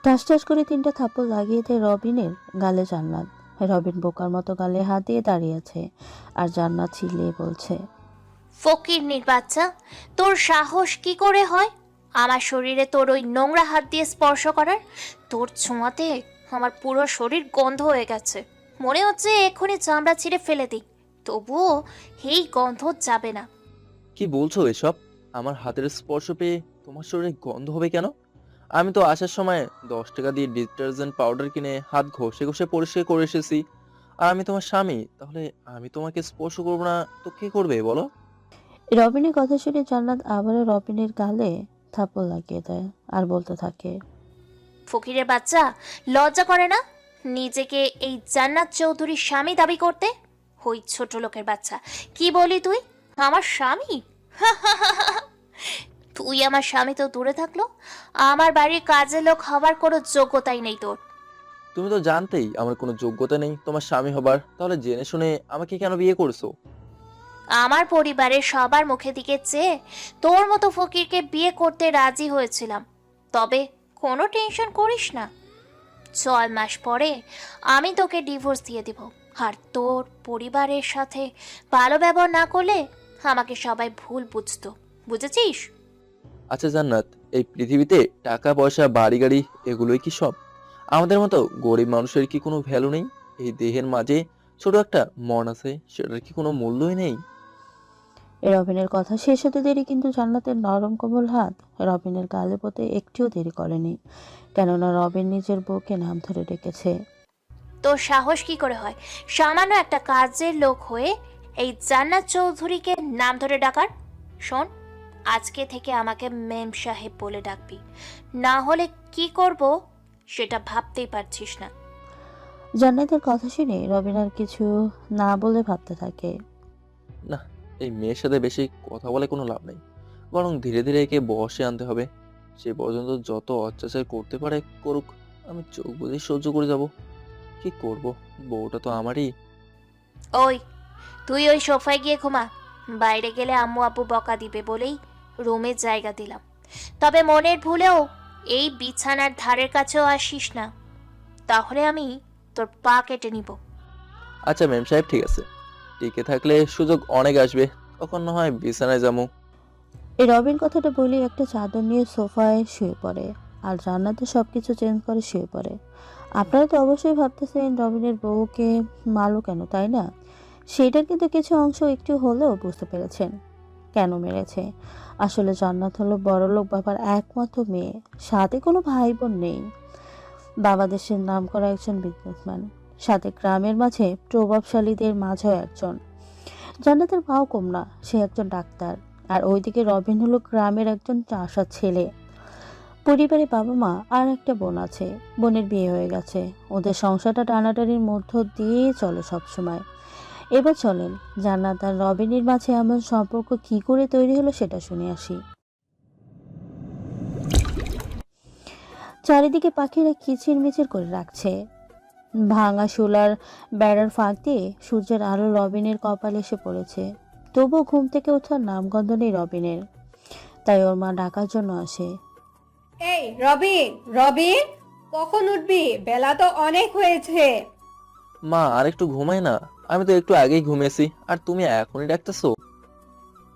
ঠাস ঠাস করে ৩টা থাপ্পড় লাগিয়ে দেয় রবিনের গালে জান্নাত। রবিন বোকার মতো গালে হাত দিয়ে দাঁড়িয়ে আছে, আর জান্নাত চিল্লিয়ে বলছে, ফকিরনির বাচ্চা, তোর সাহস কি করে হয় আমার শরীরে তোর ওই নোংরা হাত দিয়ে স্পর্শ করার? তোর ছোঁয়াতে আমার পুরো শরীর গন্ধ হয়ে গেছে। মনে হচ্ছে এক্ষুনি চামড়া ছিঁড়ে ফেলে দিই, তবুও এই গন্ধ যাবে না। কি বলছো এসব? আমার হাতের স্পর্শ পেয়ে তোমার শরীরে গন্ধ হবে কেন? আমি তো আসার সময় 10 টাকা দিয়ে ডিটারজেন্ট পাউডার কিনে হাত ঘষে ঘষে পরিষ্কার করে এসেছি। আর আমি তোমার স্বামী, তাহলে আমি তোমাকে স্পর্শ করবো না তো কে করবে বলো? রবিনের কথা শুনে জান্নাত আবারও রবিনের গালে থাপ্পড় লাগিয়ে দেয় আর বলতে থাকে, ফকিরের বাচ্চা, লজ্জা করে না নিজেকে এই জান্নাত চৌধুরীর স্বামী দাবি করতে? ওই ছোট লোকের বাচ্চা, কি বলি তুই আমার স্বামী? তুই আমার স্বামী তো দূরে থাকলো, আমার বাড়ির কাজের লোক হবার কোনো যোগ্যতাই নেই তোর। তুমি তো জানতেই আমার কোনো যোগ্যতা নেই তোমার স্বামী হবার, তাহলে জেনে শুনে আমাকে কেন বিয়ে করছো? আমার পরিবারের সবার মুখে দিকে চেয়ে তোর মতো ফকিরকে বিয়ে করতে রাজি হয়েছিলাম। তবে কোনো টেনশন করিস না, 6 মাস পরে আমি তোকে ডিভোর্স দিয়ে দিব। আর তোর পরিবারের সাথে ভালো ব্যবহার না করলে আমাকে সবাই ভুল বুঝতো, বুঝেছিস? আচ্ছা জান্নাত, এই পৃথিবীতে টাকা পয়সা বাড়ি গাড়ি এগুলোই কি সব? আমাদের মতো গরিব মানুষের কি কোনো ভ্যালু নেই? এই দেহের মাঝে ছোট একটা মন আছে, সেটার কি কোনো মূল্যই নেই? রবিনের কথা শেষ হতে দেরি কিন্তু জান্নাতের নরম কোমল হাত রবিনের গালে পড়তে একটুও দেরি করেনি, কেননা রবিন নিজের বউকে নাম ধরে ডেকেছে। তোর সাহস কি করে হয় সামান্য একটা কাজের লোক হয়ে এই জান্নাত চৌধুরীকে নাম ধরে ডাকার? শোন, আজকে থেকে আমাকে মেম সাহেব বলে ডাকবি, না হলে কি করব সেটা ভাবতেই পারছিস না। জান্নাতের কথা শুনে রবিন আর কিছু না বলে ভাবতে থাকে। না, এই মেয়ের সাথে বেশি কথা বলে কোনো লাভ নেই, বরং ধীরে ধীরে একে বশে আনতে হবে। সে পর্যন্ত যত অত্যাচার করতে পারে করুক, আমি চোখ বুজে সহ্য করে যাব। কি করব, বউটা তো আমারই। ওই, তুই ওই সোফায় গিয়ে ঘুমা। বাইরে গেলে আম্মু আব্বু বকা দিবে বলেই রুমে জায়গা দিলাম। তবে মনের ভুলেও এই বিছানার ধারের কাছেও আসিস না, তাহলে আমি তোর পা কেটে নিব। আচ্ছা ম্যাম সাহেব, ঠিক আছে। টিকে থাকলে সুযোগ অনেক আসবে, তখন না হয় বিছানায় যাবো। এই রবিন কথাটা বলে একটা চাদর নিয়ে সোফায় শুয়ে পড়ে, আর জান্নাতে সবকিছু চেঞ্জ করে শুয়ে পড়ে। আপনারা তো অবশ্যই ভাবতেছেন রবিনের বউকে মারলো কেন, তাই না? সেটার কিন্তু কিছু অংশ একটু হলেও বুঝতে পেরেছেন কেন মেরেছে। আসলে জান্নাত হলো বড়লোক বাবার একমাত্র মেয়ে, সাথে কোনো ভাই বোন নেই। বাবা দেশের নাম করা একজন বিজনেসম্যান, সাথে গ্রামের মাঝে প্রভাবশালীদের মাঝেও একজন। জান্নাতের মাও কম না, সে একজন ডাক্তার। আর ওইদিকে রবিন হলো গ্রামের একজন চাষার ছেলে। পরিবারে বাবা মা আর একটা বোন আছে, বোনের বিয়ে হয়ে গেছে। ওদের সংসারটা টানাটানির মধ্য দিয়ে চলে সবসময়। এবার চলেন জান্নাত আর রবিনের মাঝে এমন সম্পর্ক কি করে তৈরি হলো সেটা শুনে আসি। চারিদিকে পাখিরা কিচিরমিচির করে রাখছে। ভাঙা শোলার বেড়ার ফাঁক দিয়ে সূর্যের আলো রবিনের কপালে এসে পড়েছে। তবুও ঘুম থেকে ওঠার নামগন্ধ নেই রবিনের, তাই ওর মা ডাকার জন্য আসে। এই রবিন, রবিন, কখন উঠবি? বেলা তো অনেক হয়েছে। মা আর একটু ঘুমাই না, আমি তো একটু আগেই ঘুমিয়েছি, আর তুমি এখনই ডাকতেছো?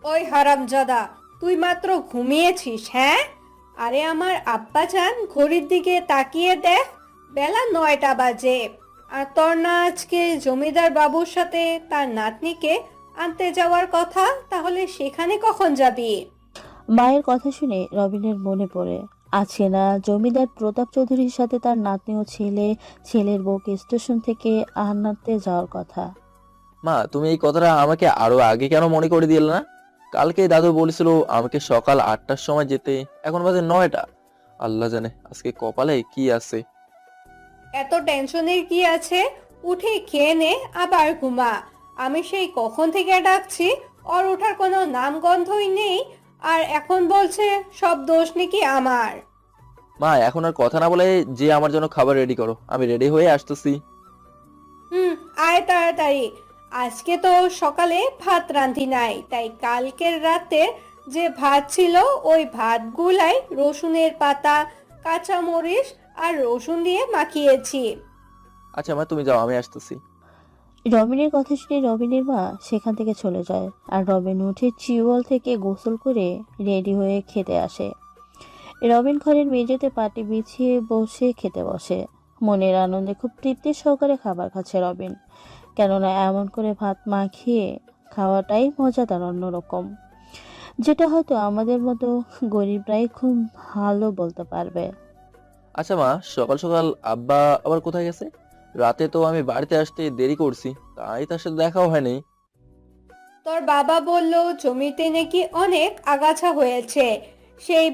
ওই হারামজাদা, তুই মাত্র ঘুমিয়েছিস? হ্যাঁ, আরে আমার আব্বা চান ঘড়ির দিকে তাকিয়ে দেখ, বেলা 9টা বাজে। আর তোর না আজকে জমিদার বাবুর সাথে তার নাতনিকে আনতে যাওয়ার কথা, তাহলে সেখানে কখন যাবি? মায়ের কথা শুনে রবিনের মনে পড়ে, আছে না জমিদার প্রতাপ চৌধুরীর সাথে তার নাতনি ও ছেলের বউকে স্টেশন থেকে আনাতে যাওয়ার কথা। মা, তুমি এই কথাটা আমাকে আরো আগে কেন মনে করে দিলে না? কালকে দাদু বলেছিল আমাকে সকাল 8টার সময় যেতে, এখন বাজে 9টা। আল্লাহ জানে আজকে কপালে কি আছে। এত টেনশনের কি আছে? উঠে খেয়ে নে, আবার ঘুমা। আমি সেই কখন থেকে ডাকছি, ওর ওঠার কোনো নামগন্ধই নেই। আর এখন বলছে সব দোষ নাকি আমার। মা, এখন আর কথা না বলে যে আমার জন্য খাবার রেডি করো, আমি রেডি হয়ে আসতেছি। আয় তাড়াতাড়ি। আজকে তো সকালে ভাত রাঁধি নাই, তাই কালকের রাতে যে ভাত ছিল ওই ভাতগুলাই রসুনের পাতা, কাঁচামরিচ আর রসুন দিয়ে মাখিয়েছি। আচ্ছা মা, তুমি যাও, আমি আসতেছি। রবিনের কথা শুনে রবিনের মা সেখান থেকে চলে যায় আর রবিন উঠে টিউবওয়েল থেকে গোসল করে রেডি হয়ে খেতে আসে। রবিন ঘরের মেঝেতে পাটি বিছিয়ে বসে খেতে বসে। মনের আনন্দে খুব তৃপ্তি সহকারে খাবার খাচ্ছে রবিন, কেননা এমন করে ভাত মাখিয়ে খাওয়াটাই মজাদার অন্যরকম, যেটা হয়তো আমাদের মতো গরিবরাই খুব ভালো বলতে পারবে। আচ্ছা মা, সকাল সকাল আব্বা আবার কোথায় গেছে? রাতে তো আমি বাড়িতে আসতে দেরি করছি, তাই তার সাথে দেখাও হয়নি। তোর বাবা বলল জমিতে নাকি অনেক আগাছা হয়েছে, সেই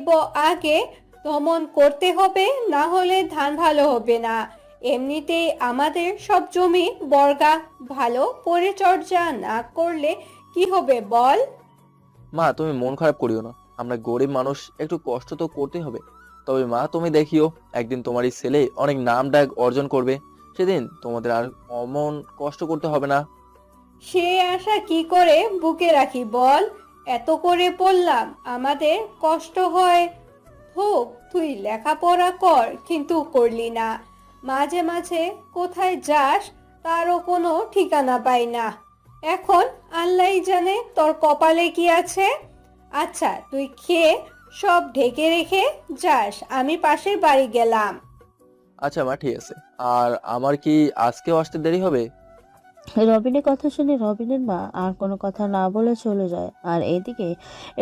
আগে দমন করতে হবে, না হলে ধান ভালো হবে না। এমনিতেই আমাদের সব জমি বর্গা, ভালো পরিচর্যা না করলে কি হবে বল? মা তুমি মন খারাপ করিও না, আমরা গরিব মানুষ, একটু কষ্ট তো করতে হবে। তবে মা তুমি দেখিও, একদিন তোমার এই ছেলে অনেক নাম ডাক অর্জন করবে, সেদিন তোমাদের আর অমন কষ্ট করতে হবে না। সে আশা কি করে বুকে রাখি বল? এত করে বললাম আমাদের কষ্ট হয়। হোক, তুই লেখাপড়া কর, কিন্তু করলি না। মাঝে মাঝে কোথায় যাস তারও কোনো ঠিকানা পাই না। এখন আল্লাহই জানে তোর কপালে কি আছে। আচ্ছা, তুই খেয়ে সব ঢেকে রেখে যাস, আমি পাশের বাড়ি গেলাম। আচ্ছা মা, ঠিক আছে। আর আমার কি আজকেও আসতে দেরি হবে? রবিনের কথা শুনে রবিনের মা আর কোনো কথা না বলে চলে যায়। আর এদিকে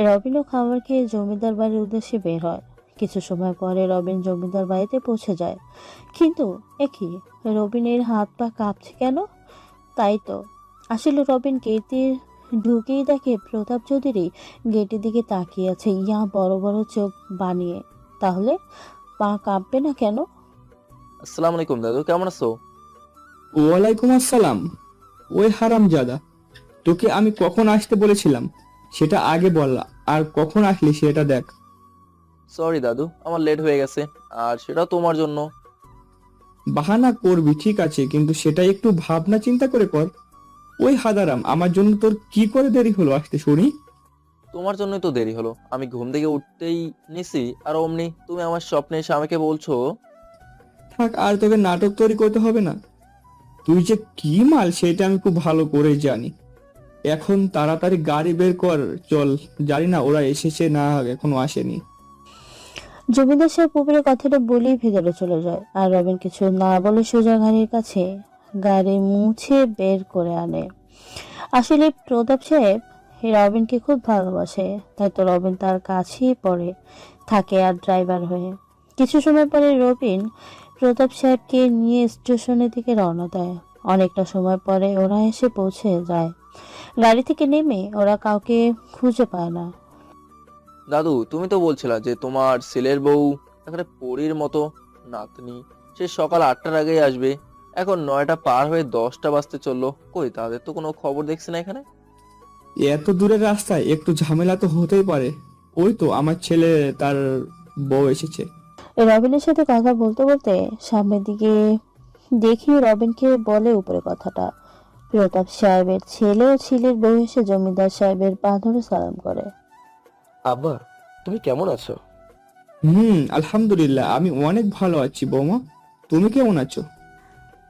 রবিনও খাবার খেয়ে জমিদার বাড়ির উদ্দেশ্যে বের হয়। কিছু সময় পরে রবিন জমিদার বাড়িতে পৌঁছে যায়, কিন্তু একই রবিনের হাত পা কাঁপছে কেন? তাই তো, আসলে রবিন গেটে ঢুকেই দেখে প্রতাপ চৌধুরী গেটের দিকে তাকিয়ে আছে, ইয়া বড় বড় চোখ বানিয়ে। তাহলে পা কাঁপবে না কেন? আসসালামু আলাইকুম দাদু, কেমন আছো? ওয়ালাইকুম আসসালাম। ওই হারামজাদা, তোকে আমি কখন আসতে বলেছিলাম সেটা আগে বল, আর কখন আসলি সেটা দেখ। সরি দাদু, আমার লেট হয়ে গেছে, আর সেটা তোমার জন্য। বাহানা করবি ঠিক আছে, কিন্তু সেটা একটু ভাবনা চিন্তা করে কর। ওই হাদারাম, আমার জন্য তোর কি করে দেরি হলো আসতে শুনি? তোমার জন্যই তো দেরি হলো। আমি ঘুম থেকে উঠতেই নিছি, আর অমনি তুমি আমার স্বপ্নে এসে আমাকে বলছো। থাক, আর তোকে নাটক তৈরি করতে হবে না। তুই যে কি মাল সেটা আমি খুব ভালো করে জানি। এখন তাড়াতাড়ি গাড়ি বের কর, চল। জানি না ওরা এসেছে না এখনো আসেনি। জমিদার সাহেব পুকুরের কথাটা বলেই ভেতরে চলে যায়, আর রবিন কিছু না বলে সোজা গাড়ির কাছে গাড়ি মুছে বের করে আনে। আসলে প্রতাপ সাহেব রবিনকে খুব ভালোবাসে, তাই তো রবিন তার কাছেই পড়ে থাকে আর ড্রাইভার হয়ে। কিছু সময় পরে রবিন প্রতাপ সাহেবকে নিয়ে স্টেশনের দিকে রওনা দেয়। অনেকটা সময় পরে ওরা এসে পৌঁছে যায়। গাড়ি থেকে নেমে ওরা কাউকে খুঁজে পায় না। দাদু তুমি তো বলছিলা যে তোমার ছেলের বউ এখানে পরীর মতো নাতনি, সে সকাল 8টার আগেই আসবে, এখন 9টা পার হয়ে 10টা বাজতে চললো, কই তাদের তো কোনো খবর দেখছি না এখানে। এত দূরের রাস্তায় একটু ঝামেলা তো হতেই পারে। ওই তো আমার ছেলে, তার বউ এসেছে। রবিনের সাথে কথা বলতে বলতে সামনের দিকে দেখি রবিনকে বলে উপরে কথাটা। প্রতাপ সাহেবের ছেলে ও ছেলের বউ এসে জমিদার সাহেবের পা ধরে সালাম করে। আব্বা, তুমি কেমন আছো? আলহামদুলিল্লাহ, আমি অনেক ভালো আছি বৌমা। তুমি কেমন আছো?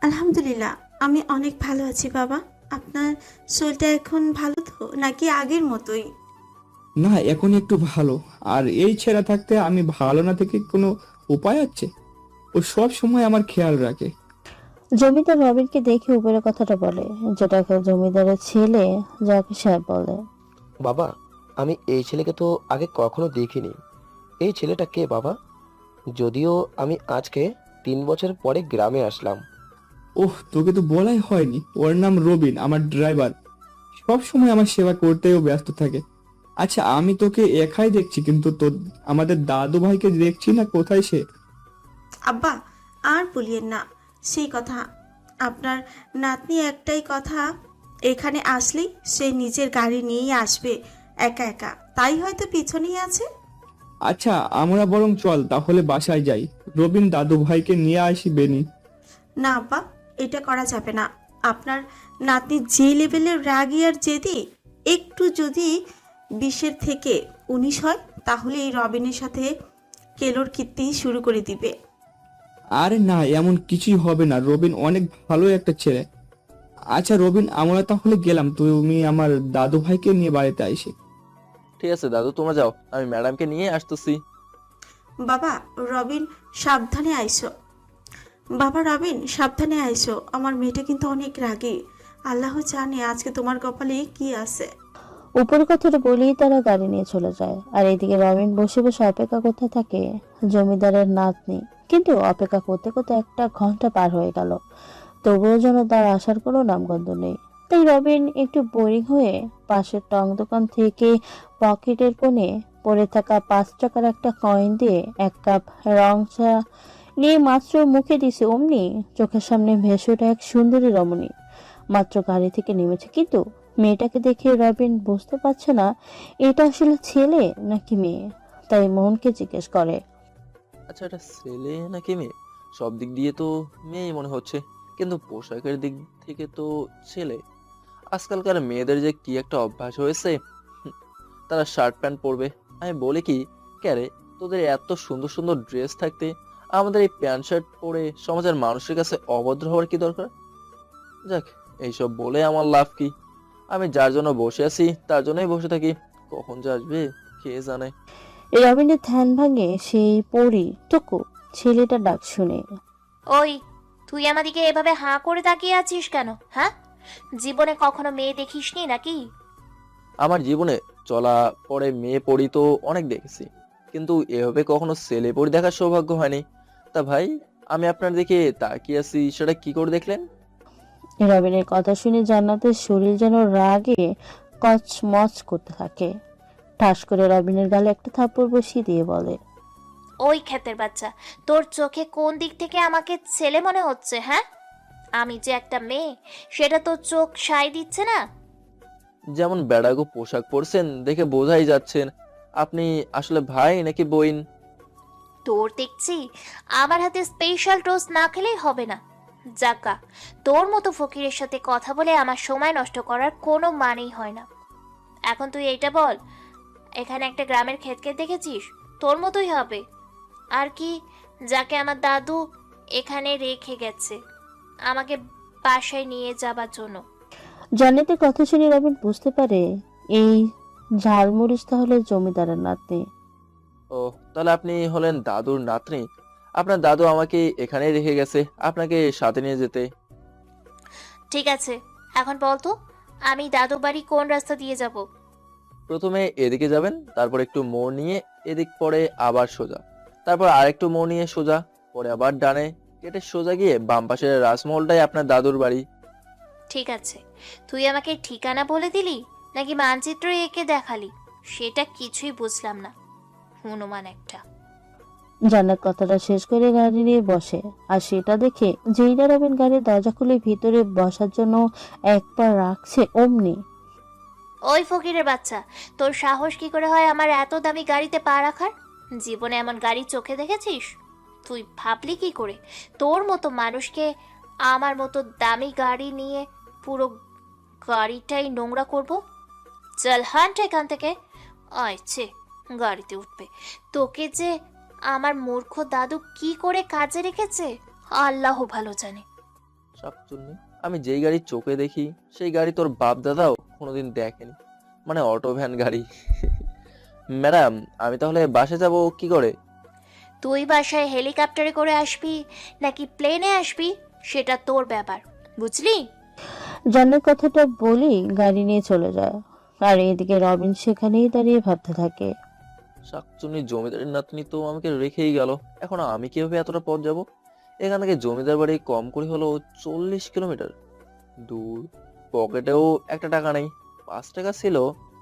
আলহামদুলিল্লাহ, আমি অনেক ভালো আছি বাবা। আপনার শরীরটা এখন ভালো তো, নাকি আগের মতোই? না, এখন একটু ভালো। আর এই ছেঁড়া থাকতে আমি ভালো না থেকে কোনো উপায় আছে? ও সব সময় আমার খেয়াল রাখে। জমিদার রবিনকে দেখে উপরে কথাটা বলে, যেটাকে জমিদারের ছেলে জাকির সাহেব বলে। বাবা, আমি এই ছেলেকে তো আগে কখনো দেখিনি। এই ছেলেটা কে বাবা? যদিও আমি আজকে 3 বছর পরে গ্রামে আসলাম। ওহ, তোকে তো বলাই হয়নি, ওর নাম রবিন, আমার ড্রাইভার। সব সময় আমার সেবা করতেও ব্যস্ত থাকে। আচ্ছা, আমি তোকে একাই দেখছি, কিন্তু তোর আমাদের দাদু ভাইকে দেখছি না, কোথায় সে? আব্বা, আর বলিয়েন না সেই কথা। আপনার নাতনি একটাই কথা, এখানে আসলেই সে নিজের গাড়ি নিয়েই আসবে একা একা, তাই হয়তো পিছনেই আছে। আচ্ছা, আমরা বরং চল তাহলে বাসায় যাই, রবিন দাদু ভাইকে নিয়ে আসি বেনি। না আব্বা, এটা করা যাবে না। আপনার নাতনি যে লেভেলের রাগী আর জেদি, একটু যদি 20-এর থেকে 19 হয় তাহলে এই রবিনের সাথে কেলোর কীর্তি শুরু করে দিবে। আরে না, এমন কিছুই হবে না, রবিন অনেক ভালো একটা ছেলে। আচ্ছা রবিন, আমরা তাহলে গেলাম, তুমি আমার দাদু ভাইকে নিয়ে বাড়িতে আইসি। ঠিক আছে দাদু, তোমরা যাও, আমি ম্যাডামকে নিয়ে আসতেছি। বাবা রবিন সাবধানে আইসো। বাবা রবিন সাবধানে আইসো, আমার মেয়েটা কিন্তু অনেক রাগী। আল্লাহ জানে আজকে তোমার কপালে কি আছে। উপরের কথাটা বলেই তারা গাড়ি নিয়ে চলে যায়। আর এদিকে রবিন বসে বসে অপেক্ষা করতে থাকে জমিদারের নাতনি। কিন্তু অপেক্ষা করতে করতে 1 ঘন্টা পার হয়ে গেল, তবুও যেন তার আসার কোনো নামগন্ধ নেই। তাই রবিন একটু বোরিং হয়ে পাশের টং দোকান থেকে পকেটের কোণে পড়ে থাকা 5 টাকার একটা কয়েন দিয়ে 1 কাপ রং চা নিয়ে মাত্র মুখে দিছে, অমনি চোখের সামনে ভেসে ওঠা এক সুন্দরী রমণী মাত্র গাড়ি থেকে নেমেছে। কিন্তু মেয়েটাকে দেখে রবিন বুঝতে পারছে না এটা আসলে ছেলে নাকি মেয়ে, তাই মোহনকে জিজ্ঞেস করে। আচ্ছা, এটা ছেলে নাকি মেয়ে? সব দিক দিয়ে তো মেয়েই মনে হচ্ছে, কিন্তু পোশাকের দিক থেকে তো ছেলে। আজকালকার মেয়েদের যে কি একটা অভ্যাস হয়েছে, তারা শার্ট প্যান্ট পরবে। আমি বলি কি, ক্যারে তোদের এত সুন্দর সুন্দর ড্রেস থাকতে আমাদের এই প্যান্ট শার্ট পরে সমাজের মানুষের কাছে অভদ্র হওয়ার কি দরকার? যাক, এইসব বলে আমার লাভ কি? আমি যার জন্য বসে আছি তার জন্যই বসে থাকি, কখন যে আসবে কে জানে। রবিনের ধ্যান ভাঙে সেই পরি টুকু ছেলেটা ডাক শুনে। ওই, তুই আমাদিকে এভাবে হাঁ করে তাকিয়ে আছিস কেন? হ্যাঁ, জীবনে কখনো মেয়ে দেখিসনি নাকি? আমার জীবনে চলা পরে মেয়ে পড়ি তো অনেক দেখেছি, কিন্তু এভাবে কখনো ছেলে পড়ি দেখার সৌভাগ্য হয়নি। তা ভাই, আমি আপনার দিকে তাকিয়ে আছি, সেটা কি করে দেখলেন? রবিনের কথা শুনে জান্নাতের শরীর যেন রাগে কচমচ করতে থাকে। ঠাস করে রবিনের গালে একটা থাপ্পড় বসিয়ে দিয়ে বলে, ওই ক্ষেতের বাচ্চা, তোর চোখে কোন দিক থেকে আমাকে ছেলে মনে হচ্ছে? হ্যাঁ, আমি যে একটা মেয়ে সেটা তোর চোখ সায় দিচ্ছে না? যেমন বেড়াগো পোশাক পরছেন দেখে বোঝাই যাচ্ছেন আপনি আসলে ভাই নাকি বোন। তোর দেখছি আমার হাতে স্পেশাল টোস্ট না খেলেই হবে না। যাকা, তোর মতো ফকিরের সাথে কথা বলে আমার সময় নষ্ট করার কোনো মানেই হয় না। এখন তুই এইটা বল, এখানে একটা গ্রামের ক্ষেতকে দেখেছিস? তোর মতোই হবে আর কি, যাকে আমার দাদু এখানে রেখে গেছে আমাকে বাসায় নিয়ে যাবার জন্য। জান্নাতের কথা শুনে রবিন বুঝতে পারে এই ঝালমরিচ তাহলে জমিদারের নাতনি। ও, তাহলে আপনি হলেন দাদুর নাতনি। আপনার দাদু আমাকে এখানেই রেখে গেছে আপনাকে সাথে নিয়ে যেতে। ঠিক আছে, এখন বল তো আমি দাদু বাড়ি কোন রাস্তা দিয়ে যাব? প্রথমে এদিকে যাবেন, তারপর একটু মোড় নিয়ে এদিক, পরে আবার সোজা, তারপর আরেকটু মোড় নিয়ে সোজা, পরে আবার ডানে কেটে সোজা গিয়ে বাম পাশের রাজমহলটাই আপনার দাদুর বাড়ি। ঠিক আছে, তুই আমাকে ঠিকানা বলে দিলি নাকি মানচিত্র এঁকে দেখালি সেটা কিছুই বুঝলাম না, হনুমান একটা। জান্নাত কথাটা শেষ করে গাড়ি নিয়ে বসে। আর সেটা দেখে যেই না রবিন গাড়ির দরজা খুলে ভিতরে বসার জন্য 1 পা রাখছে, অমনি ওই ফকিরের বাচ্চা, তোর সাহস কি করে হয় আমার এত দামি গাড়িতে পা রাখার? জীবনে এমন গাড়ি চোখে দেখেছিস? তুই ভাবলি কি করে তোর মতো মানুষকে আমার মতো দামি গাড়ি নিয়ে পুরো গাড়িটাই নোংরা করব? চল হান্ট এখান থেকে। আচ্ছা, গাড়িতে উঠবে তোকে যে আমার মূর্খ দাদু কি করে কাজে রেখেছে আল্লাহ ভালো জানে। শাকচুন্নি, আমি যেই গাড়ি চোখে দেখি সেই গাড়ি তোর বাপ দাদাও কোনোদিন দেখেনি, মানে অটো ভ্যান গাড়ি। ম্যাডাম, আমি তাহলে বাসে যাব কি করে? তুই বাসায় হেলিকপ্টারে করে আসবি নাকি প্লেনে আসবি সেটা তোর ব্যাপার, বুঝলি? জান্নাত কথাটা বলি গাড়ি নিয়ে চলে যায়। আর এদিকে রবিন সেখানেই দাঁড়িয়ে ভাবতে থাকে। শাকচুন্নি জমিদারের নাতনি তো আমাকে রেখেই গেল, এখন আমি কিভাবে এতটা পথ যাব? এখান থেকে জমিদার বাড়ি কম করে হলো 40 কিলোমিটার দূর। পকেটেও একটা টাকা নেই, 5 টাকা ছিল,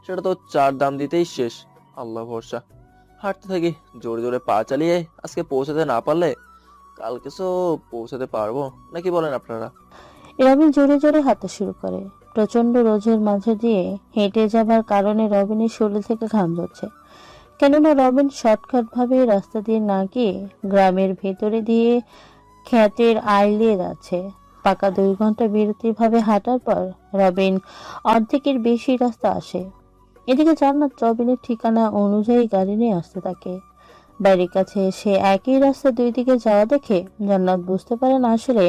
সেটা তো 4 দাম দিতেই শেষ। আল্লাহ ভরসা, হাঁটতে থাকি জোরে জোরে পা চালিয়ে। আজকে পৌঁছাতে না পারলে কালকে তো পৌঁছাতে পারবো নাকি বলেন আপনারা? রবিন জোরে জোরে হাঁটা শুরু করে। প্রচন্ড রোদের মাঝে দিয়ে হেঁটে যাবার কারণে রবিনের শরীর থেকে ঘাম ঝরছে। কেননা রবিন শর্টকাট ভাবে রাস্তা দিয়ে না গিয়ে গ্রামের ভেতরে দিয়ে ক্ষেতের আইলে যাচ্ছে। পাকা 2 ঘন্টা বিরতির ভাবে হাঁটার পর রবিন অর্ধেকের বেশি রাস্তা আসে। এদিকে জান্নাত রবিনের ঠিকানা অনুযায়ী গাড়ি নিয়ে আসতে থাকে। বাড়ির কাছে এসে একই রাস্তা দুই দিকে যাওয়া দেখে জান্নাত বুঝতে পারে না আসলে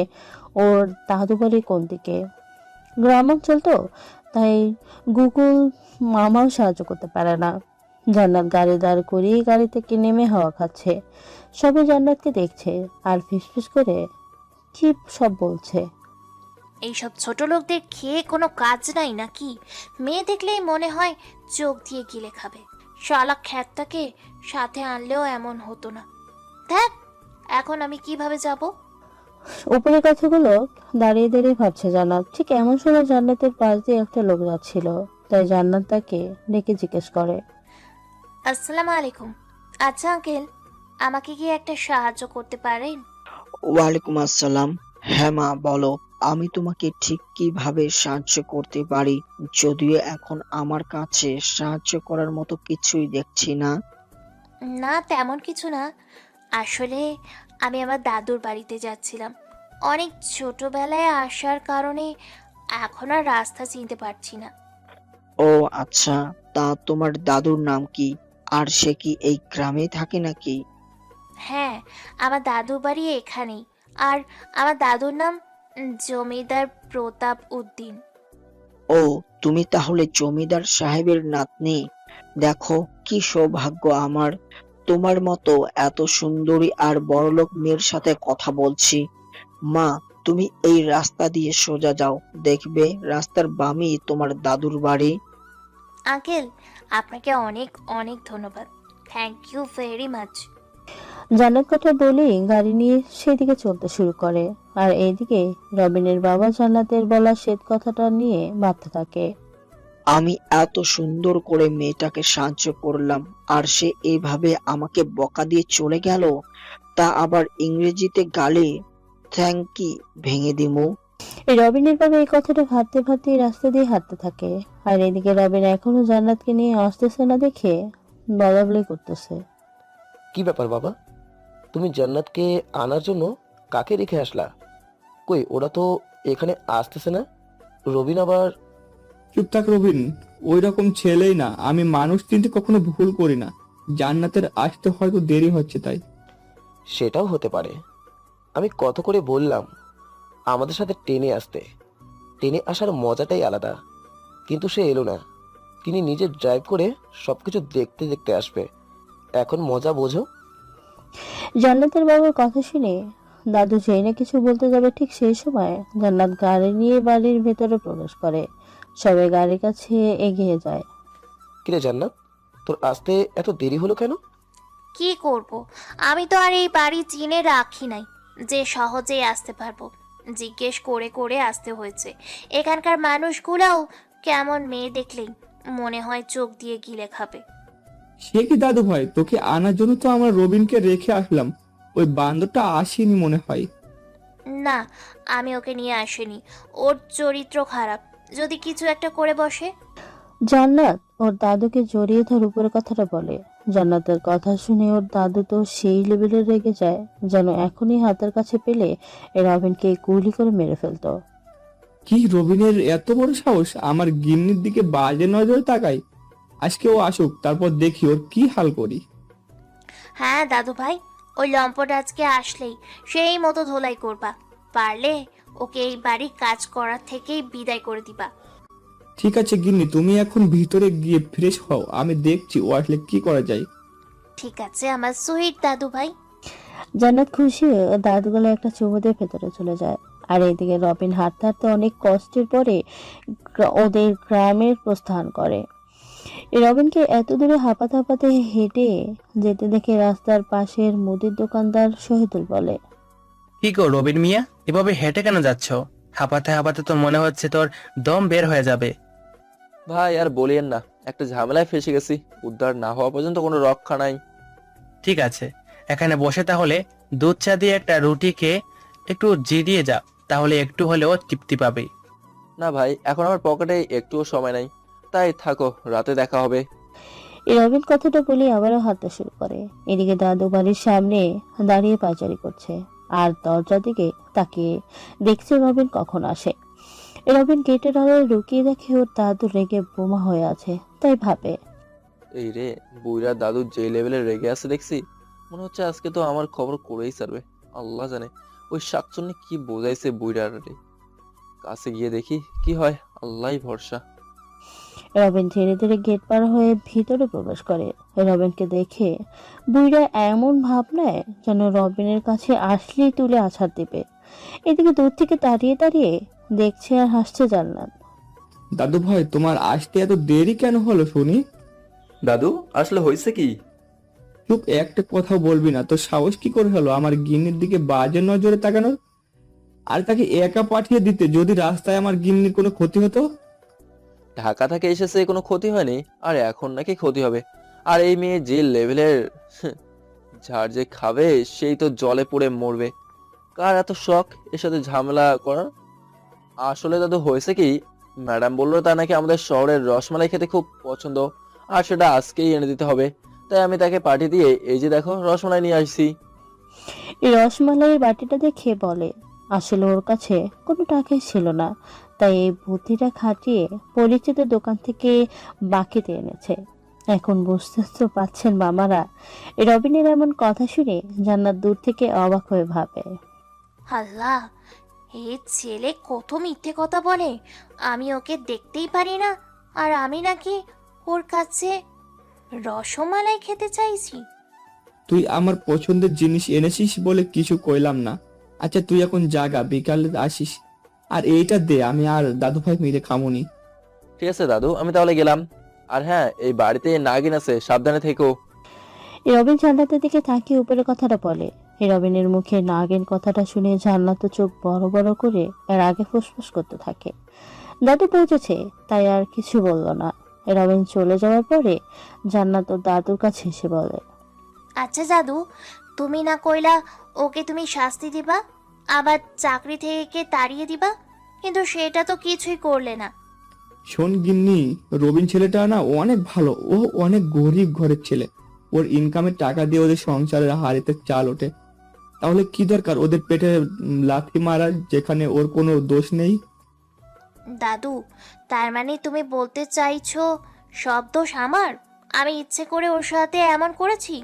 ওর দাদু বাড়ি কোন দিকে। গ্রাম অঞ্চল তো, তাই গুগল মামাও সাহায্য করতে পারে না। জান্নাত গাড়ি দাঁড় করিয়ে গাড়ি থেকে নেমে হাওয়া খাচ্ছে। সবাই জান্নাতকে দেখছে আর ফিসফিস করে কি সব বলছে। এইসব ছোট লোকদের খেয়ে কোনো কাজ নাই নাকি? মেয়ে দেখলেই মনে হয় চোখ দিয়ে গিলে খাবে। শালা খ্যাতটাকে সাথে আনলেও এমন হতো না। দেখ এখন আমি কিভাবে যাব? উপরের কথাগুলো দাঁড়িয়ে দাঁড়িয়ে ভাবছে জান্নাত। ঠিক এমন সময় জান্নাতের পাশ দিয়ে একটা লোক যাচ্ছিল, তাই জান্নাত তাকে ডেকে জিজ্ঞেস করে। আসসালামু আলাইকুম। আচ্ছা আঙ্কেল, আমাকে কি একটা সাহায্য করতে পারেন? ওয়ালাইকুম আসসালাম। হ্যাঁ মা, বলো। আমি তোমাকে ঠিক কিভাবে সাহায্য করতে পারি? যদিও এখন আমার কাছে সাহায্য করার মতো কিছুই দেখছি না। না তেমন কিছু না, আসলে আমি আমার দাদুর বাড়িতে যাচ্ছিলাম। অনেক ছোটবেলায় আসার কারণে এখন আর রাস্তা চিনতে পারছি না। ও আচ্ছা, তা তোমার দাদুর নাম কি? আর সে কি এই গ্রামে থাকে নাকি? হ্যাঁ, আমার দাদুর বাড়ি এখানেই। আর আমার দাদুর নাম জমিদার প্রতাপ উদ্দিন। ও, তুমি তাহলে জমিদার সাহেবের নাতনি। দেখো কি সৌভাগ্য আমার, তোমার মতো এত সুন্দরী আর বড়লোক মেয়ের সাথে কথা বলছি। মা, তুমি এই রাস্তা দিয়ে সোজা যাও, দেখবে রাস্তার বামেই তোমার দাদুর বাড়ি। আঙ্কেল, আপনাকে অনেক অনেক ধন্যবাদ। Thank you very much. Jannat কথা বলেই গাড়ি নিয়ে সেদিকে চলতে শুরু করে। আর এইদিকে রবিনের বাবা জান্নাতের বলা শ্বেত কথাটা নিয়ে ভাবতে থাকে। আমি এত সুন্দর করে মেয়েটাকে সাহায্য করলাম, আর সে এইভাবে আমাকে বকা দিয়ে চলে গেল, তা আবার ইংরেজিতে গালে থ্যাঙ্কি ভেঙে দিমু। এই রবিনের বাবা এই কথাটা ভাবতে ভাবতে রাস্তা দিয়ে হাঁটতে থাকে। আর এদিকে রবিন এখনো জান্নাতকে নিয়ে আসতেছে না দেখে বলাবলি করতেছে। কি ব্যাপার বাবা, তুমি জান্নাতকে আনার জন্য কাকে রেখে আসলা? কই, ওরা তো এখানে আসতেছে না। রবিন আবার? চুপ থাক রবিন, ওই রকম ছেলেই না আমি। মানুষ চিনতে কখনো ভুল করি না। জান্নাতের আসতে হয়তো দেরি হচ্ছে তাই। সেটাও হতে পারে। আমি কত করে বললাম আমাদের সাথে ট্রেনে আসতে। ট্রেনে আসার মজাটাই আলাদা, কিন্তু সে এলো না। তিনি নিজে ড্রাইভ করে সবকিছু দেখতে দেখতে আসবে। এখন মজা বোঝো। জান্নাতের বাবার কথা শুনে দাদু যেই না কিছু বলতে যাবে, ঠিক সেই সময় জান্নাত গাড়ি নিয়ে বাড়ির ভেতরে প্রবেশ করে। সবাই গাড়ির কাছে এগিয়ে যায়। কিরে জান্নাত, তোর আসতে এত দেরি হলো কেন? কি করব, আমি তো আর এই বাড়ি চিনে রাখি নাই যে সহজেই আসতে পারবো। জিজ্ঞেস করে করে আসতে হয়েছে। এখানকার মানুষগুলাও কেমন, মেয়ে দেখলেই মনে হয় চোখ দিয়ে গিলে খাবে। সে কি দাদু ভাই, তোকে আনার জন্য তো আমরা রবিনকে রেখে আসলাম। ওই বান্দরটা আসেনি মনে হয়। না, আমি ওকে নিয়ে আসিনি। ওর চরিত্র খারাপ, যদি কিছু একটা করে বসে। জান্নাত ওর দাদুকে জড়িয়ে ধর উপরের কথাটা বলে। জান্নাতের কথা শুনে ওর দাদু তো সেই লেভেলে রেগে যায়, যেন এখনই হাতের কাছে পেলে রবিনকে গুলি করে মেরে ফেলতো। কি, রবিনের এত বড় সাহস আমার গিন্নির দিকে বাজে নজর তাকাই? আজকে ও আসুক, তারপর দেখি ওর কি হাল করি। হ্যাঁ দাদু ভাই, ওই লম্পট আজকে আসলেই সেই মতো ধোলাই করবা। পারলে ওকে এই বাড়ি কাজ করার থেকেই বিদায় করে দিবা। ঠিক আছে গিন্নি, তুমি এখন ভিতরে গিয়ে ফ্রেশ হও, আমি দেখছি ও আসলে কি করা যায়। ঠিক আছে আমার সুইট দাদু ভাই। জান্নাত খুশি হয়ে ওর দাদু গলায় একটা চুমু দিয়ে ভেতরে চলে যায়। আর এইদিকে রবিন হাঁটতে হাঁটতে অনেক কষ্টের পরে ওদের গ্রামের প্রস্থান করে। এই রবিনকে এত দূরে হাঁপাতে হাঁপাতে হেঁটে যেতে দেখে রাস্তার পাশের মুদির দোকানদার শহীদুল বলে। কি গো রবিন মিয়া, এভাবে হেঁটে কেন যাচ্ছ? হাঁপাতে হাঁপাতে তো মনে হচ্ছে তোর দম বের হয়ে যাবে। ভাই আর বলিয়েন না, একটা ঝামেলায় ফেসে গেছি। উদ্ধার না হওয়া পর্যন্ত কোনো রক্ষা নাই। ঠিক আছে, এখানে বসে তাহলে দুধ চা দিয়ে একটা রুটি খেয়ে একটু জিরিয়ে যা, তাহলে একটু হলেও তৃপ্তি পাবে। না ভাই, এখন আমার পকেটে একটুও সময় নাই, তাই থাকো, রাতে দেখা হবে। এই রবিন কথাটা বলে আবারও হাঁটতে শুরু করে। এদিকে দাদু বাড়ির সামনে দাঁড়িয়ে পায়চারি করছে আর দরজার দিকে তাকিয়ে দেখছে রবিন কখন আসে। রবিন গেটের আড়ালে লুকিয়ে দেখে ওর দাদু রেগে বোমা হয়ে আছে, তাই ভাবে। এই রে, বুইরা দাদু যে লেভেলে রেগে আছে দেখছি, মনে হচ্ছে আজকে তো আমার খবর করেই ছাড়বে। আল্লাহ জানে ওই শাকচুন্নি কি বোঝাইছে বুইড়ারে। কাছে গিয়ে দেখি কি হয়, আল্লাহই ভরসা। রবিন ধীরে ধীরে গেট পার হয়ে ভিতরে প্রবেশ করে। রবিনকে দেখে বুইড়া এমন ভাব নেয় যেন রবিনের কাছে আসলেই তুলে আছাড় দিবে। এদিকে দূর থেকে দাঁড়িয়ে দাঁড়িয়ে দেখছে আর হাসছে জান্নাত। দাদু ভাই, তোমার আসতে এত দেরি কেন হলো শুনি? দাদু আসলে হয়েছে কি? চুপ, একটা কথা বলবি না? তোর সাহস কি করে হলো আমার গিন্নির দিকে বাজে নজরে তাকানোর? আর তাকে একা পাঠিয়ে দিতে যদি রাস্তায় আমার গিন্নির কোনো ক্ষতি হতো? ঢাকা থেকে এসেছে, কোনো ক্ষতি হয়নি, আর এখন নাকি ক্ষতি হবে। আর এই মেয়ে যে লেভেলের ঝাড় যে খাবে সেই তো জলে পড়ে মরবে। কার এত শখ এর সাথে ঝামেলা করার? আসলে দাদু হয়েছে কি, ম্যাডাম বললো তা নাকি আমাদের শহরের রসমালাই খেতে খুব পছন্দ, আর সেটা আজকেই এনে দিতে হবে। তাই আমি তাকে পাঠিয়ে দিয়ে এই যে দেখো রসমালাই নিয়ে আসছি। এই রসমালাইয়ের বাটিটা দেখে বলে আসলে ওর কাছে কোনো টাকাই ছিল না, তাই এই বুদ্ধিটা খাটিয়ে পরিচিত দোকান থেকে বাকিতে এনেছে। এখন বুঝতে তো পাচ্ছেন মামারা, এই রবিনের এমন কথা শুনে জান্নাত দূর থেকে অবাক হয়ে ভাবে, আল্লাহ, এই ছেলে কত মিথ্যে কথা বলে। আমি ওকে দেখতেই পারি না, আর আমি নাকি ওর কাছে রসমালাই খেতে চাইছি। তুই আমার পছন্দের জিনিস এনেছিস বলে কিছু কইলাম না। আচ্ছা তুই এখন জাগা, বিকালে আসিস। আর এইটা দে, আমি আর দাদু ভাই মিলে খামুনি। ঠিক আছে দাদু, আমি তাহলে গেলাম। আর হ্যাঁ, এই বাড়িতে নাগিন আছে, সাবধানে থেকো। এই রবিন জান্নাতের দিকে তাকিয়ে উপরে কথাটা বলে। এই রবিনের মুখে নাগিন কথাটা শুনে জান্নাত চোখ বড় বড় করে এর আগে ফুসফুস করতে থাকে। দাদু পৌঁছেছে তাই আর কিছু বলল না। এই রবিন চলে যাওয়ার পরে জান্নাত ওর দাদুর কাছে এসে বলে, আচ্ছা দাদু, তুমি না কইলা ওকে তুমি শাস্তি দিবা, আবার চাকরি থেকে তাড়িয়ে দিবা, কিন্তু সেটা তো কিছুই করলে না। শোন গিন্নি, রবিন ছেলেটা না অনেক ভালো, ও অনেক গরিব ঘরের ছেলে। ওর ইনকামের টাকা দিয়ে ওদের সংসারের হাড়িতে চাল ওঠে। তাহলে কি দরকার ওদের পেটে লাথি মারা, যেখানে ওর কোনো দোষ নেই? দাদু, তার মানে তুমি বলতে চাইছো সব দোষ আমার? আমি ইচ্ছে করে ওর সাথে এমন করেছি?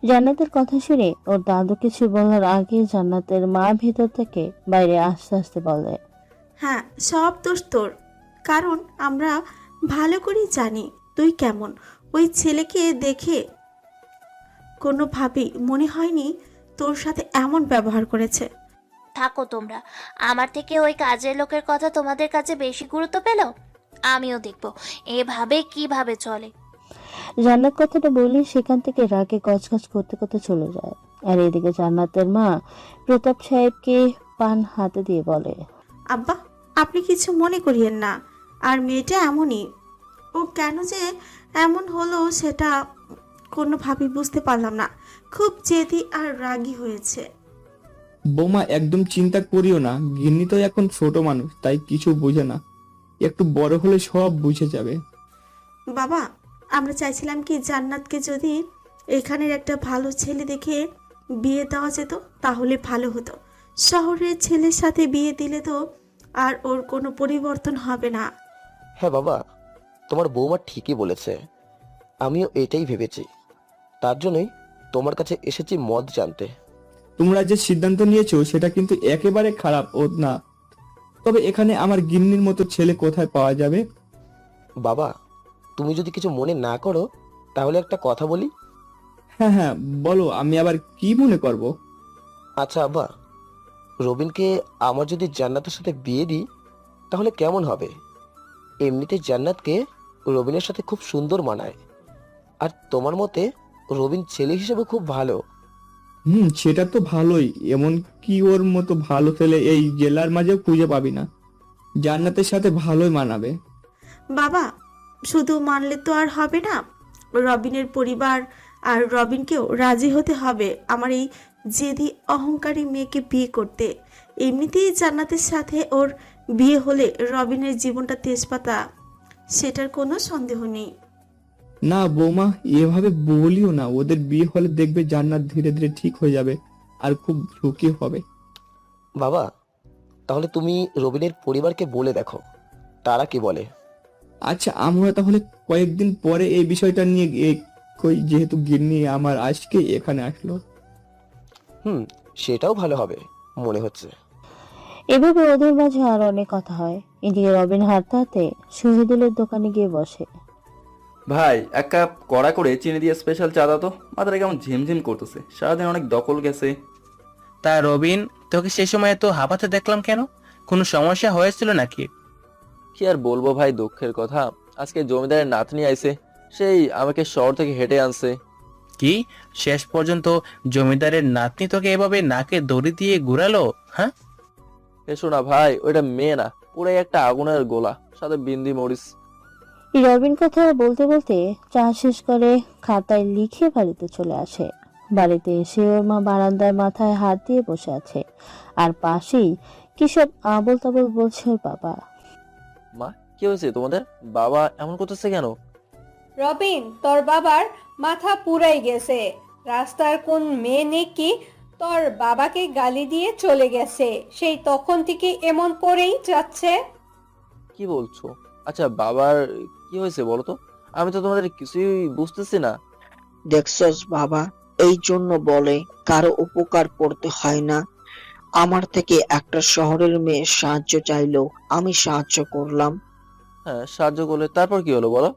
জান্নাতের কথা শুনে ওর দাদু কিছু বলার আগে জান্নাতের মা ভেতর থেকে বাইরে আস্তে আস্তে বলে, হ্যাঁ, সব দোষ তোর। কারণ আমরা ভালো করেই জানি তুই কেমন। ওই ছেলেকে দেখে কোনোভাবেই মনে হয়নি তোর সাথে এমন ব্যবহার করেছে। থাকো তোমরা, আমার থেকে ওই কাজের লোকের কথা তোমাদের কাছে বেশি গুরুত্ব পেল? আমিও দেখবো এভাবে কিভাবে চলে। জান্নাত কথাটা বলে সেখান থেকে রাগে গজগজ করতে করতে চলে যায়। আর এদিকে জান্নাতের মা প্রতাপ সাহেবকে পান হাতে দিয়ে বলে, আব্বা, আপনি কিছু মনে করিয়েন না। আর মেয়েটা এমনই, ও কেন যে এমন হলো সেটা কোনোভাবেই বুঝতে পারলাম না। খুব জেদি আর রাগী হয়েছে। বৌমা একদম চিন্তা করিও না, গিন্নি তো এখন ছোট মানুষ, তাই কিছু বুঝে না। একটু বড় হলে সব বুঝে যাবে। বাবা, আমরা চাইছিলাম কি জান্নাতকে যদি এখানের একটা ভালো ছেলে দেখে বিয়ে দেওয়া যেত তাহলে ভালো হতো। শহরের ছেলের সাথে বিয়ে দিলে তো আর ওর কোনো পরিবর্তন হবে না। হ্যাঁ বাবা, তোমার বৌমা ঠিকই বলেছে। আমিও এটাই ভেবেছি। তার জন্যই তোমার কাছে এসেছি মত জানতে। তোমরা যে সিদ্ধান্ত নিয়েছো সেটা কিন্তু একেবারে খারাপ ও না। তবে এখানে আমার গিন্নির মতো ছেলে কোথায় পাওয়া যাবে? বাবা, তুমি যদি কিছু মনে না করো তাহলে একটা কথা বলি। হ্যাঁ হ্যাঁ বলো, আমি আবার কি মনে করব? আচ্ছা আব্বা, রবিনকে আমার যদি জান্নাতের সাথে বিয়ে দিই তাহলে কেমন হবে? এমনিতে জান্নাতকে রবিনের সাথে খুব সুন্দর মানায়। আর তোমার মতে রবিন ছেলে হিসেবে খুব ভালো। সেটা তো ভালোই, এমন কি ওর মতো ভালো ছেলে এই জেলার মাঝেও খুঁজে পাবি না। জান্নাতের সাথে ভালোই মানাবে। বাবা, শুধু মানলে তো আর হবে না। রবিনের পরিবার আর রবিনকেও রাজি হতে হবে আমার এই জেদি অহংকারী মেয়েকে বিয়ে করতে। এমনিতেই জান্নাতের সাথে ওর বিয়ে হলে রবিনের জীবনটা তেজপাতা, সেটার কোনো সন্দেহ নেই। না বৌমা, এভাবে বলিও না। ওদের বিয়ে হলে দেখবে জান্নাত ধীরে ধীরে ঠিক হয়ে যাবে আর খুব সুখী হবে। বাবা, তাহলে তুমি রবিনের পরিবারকে বলে দেখো তারা কি বলে। আচ্ছা, আমরা তাহলে কয়েকদিন পরে এই বিষয়টা নিয়ে কই যেহেতু গিন্নি আমার আজকে এখানে আসলো। হুম, সেটাও ভালো হবে মনে হচ্ছে। এভাবে ওদের মাঝে আরো অনেক কথা হয়। এদিকে রবিন হাঁটতে হাঁটতে শহীদুলের দোকানে গিয়ে বসে। ভাই, এক কাপ কড়া করে চিনি দিয়ে স্পেশাল চা দাও তো। মাথাটা কেমন ঝিমঝিম করতেছে, সারাদিন অনেক দখল গেছে। তা রবিন, তোকে সে সময় তো হাঁপাতে দেখলাম কেন? কোনো সমস্যা হয়েছিল নাকি? কি আর বলবো ভাই, দুঃখের কথা। আজকে জমিদারের নাতনি আইছে, সেই আমাকে শহর থেকে হেঁটে আনছে। কি, শেষ পর্যন্ত জমিদারের নাতনি তোকে এভাবে নাকে দড়ি দিয়ে ঘুরালো? হ্যাঁ, এসো না ভাই, ওইটা মেয়ে না, পুরাই একটা আগুনের গোলা, সাথে বিন্দি মরিচ। রবিন কথা বলতে বলতে চা শেষ করে খাতায় লিখে বাড়িতে চলে আসে। বাড়িতে এসে ওর মা বারান্দায় মাথায় হাত দিয়ে বসে আছে, আর পাশেই কি সব আবোল তাবোল বলছে ওর বাবা। মা, কি হয়েছে তোমাদের? বাবা এমন করতেছে কেন? রবিন, তোর বাবার মাথা পুরাই গেছে। রাস্তার কোন মেয়ে নাকি তোর বাবাকে গালি দিয়ে চলে গেছে, সেই তখন থেকে এমন করেই যাচ্ছে। কি বলছো? আচ্ছা, বাবার কি হয়েছে বলো তো? আমি তো তোমাদের কিছুই বুঝতেছি না। দেখছস বাবা, এই জন্য বলে কারো উপকার করতে হয় না। আমার থেকে একটা শহরের মেয়ে সাহায্য চাইলো, আমি সাহায্য করলাম। হ্যাঁ, সাহায্য করলে তারপর কি হলো বলো?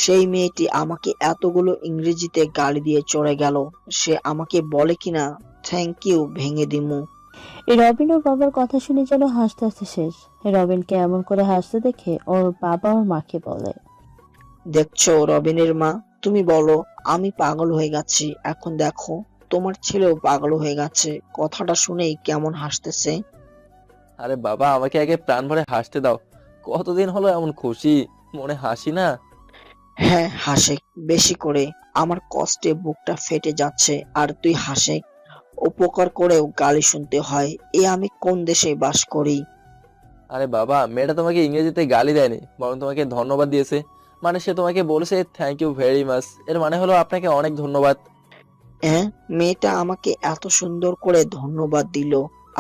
সেই মেয়েটি আমাকে এতগুলো ইংরেজিতে গালি দিয়ে চলে গেল। সে আমাকে বলে কিনা থ্যাংক ইউ ভেঙে দিমু। রবিন ওর বাবার কথা শুনে যেন হাসতে হাসতে শেষ। রবিনকে এমন করে হাসতে দেখে ওর বাবা ওর মাকে বলে। দেখছো রবিনের মা, তুমি বলো আমি পাগল হয়ে গেছি, এখন দেখো তোমার ছেলেও পাগল হয়ে গেছে। কথাটা শুনেই কেমন হাসতেছে। আরে বাবা, আমাকে আগে প্রাণ ভরে হাসতে দাও। কতদিন হলো এমন খুশি মনে হাসি না। হ্যাঁ হাসে, বেশি করে। আমার কষ্টে বুকটা ফেটে যাচ্ছে আর তুই হাসে। উপকার করেও গালি শুনতে হয়, এ আমি কোন দেশে বাস করি। আরে বাবা, মেয়েটা তোমাকে ইংরেজিতে গালি দেয়নি, বরং তোমাকে ধন্যবাদ দিয়েছে। মানে সে তোমাকে বলেছে থ্যাংক ইউ ভেরি মাচ, এর মানে হলো আপনাকে অনেক ধন্যবাদ। হ্যাঁ, মেয়েটা আমাকে এত সুন্দর করে ধন্যবাদ দিল,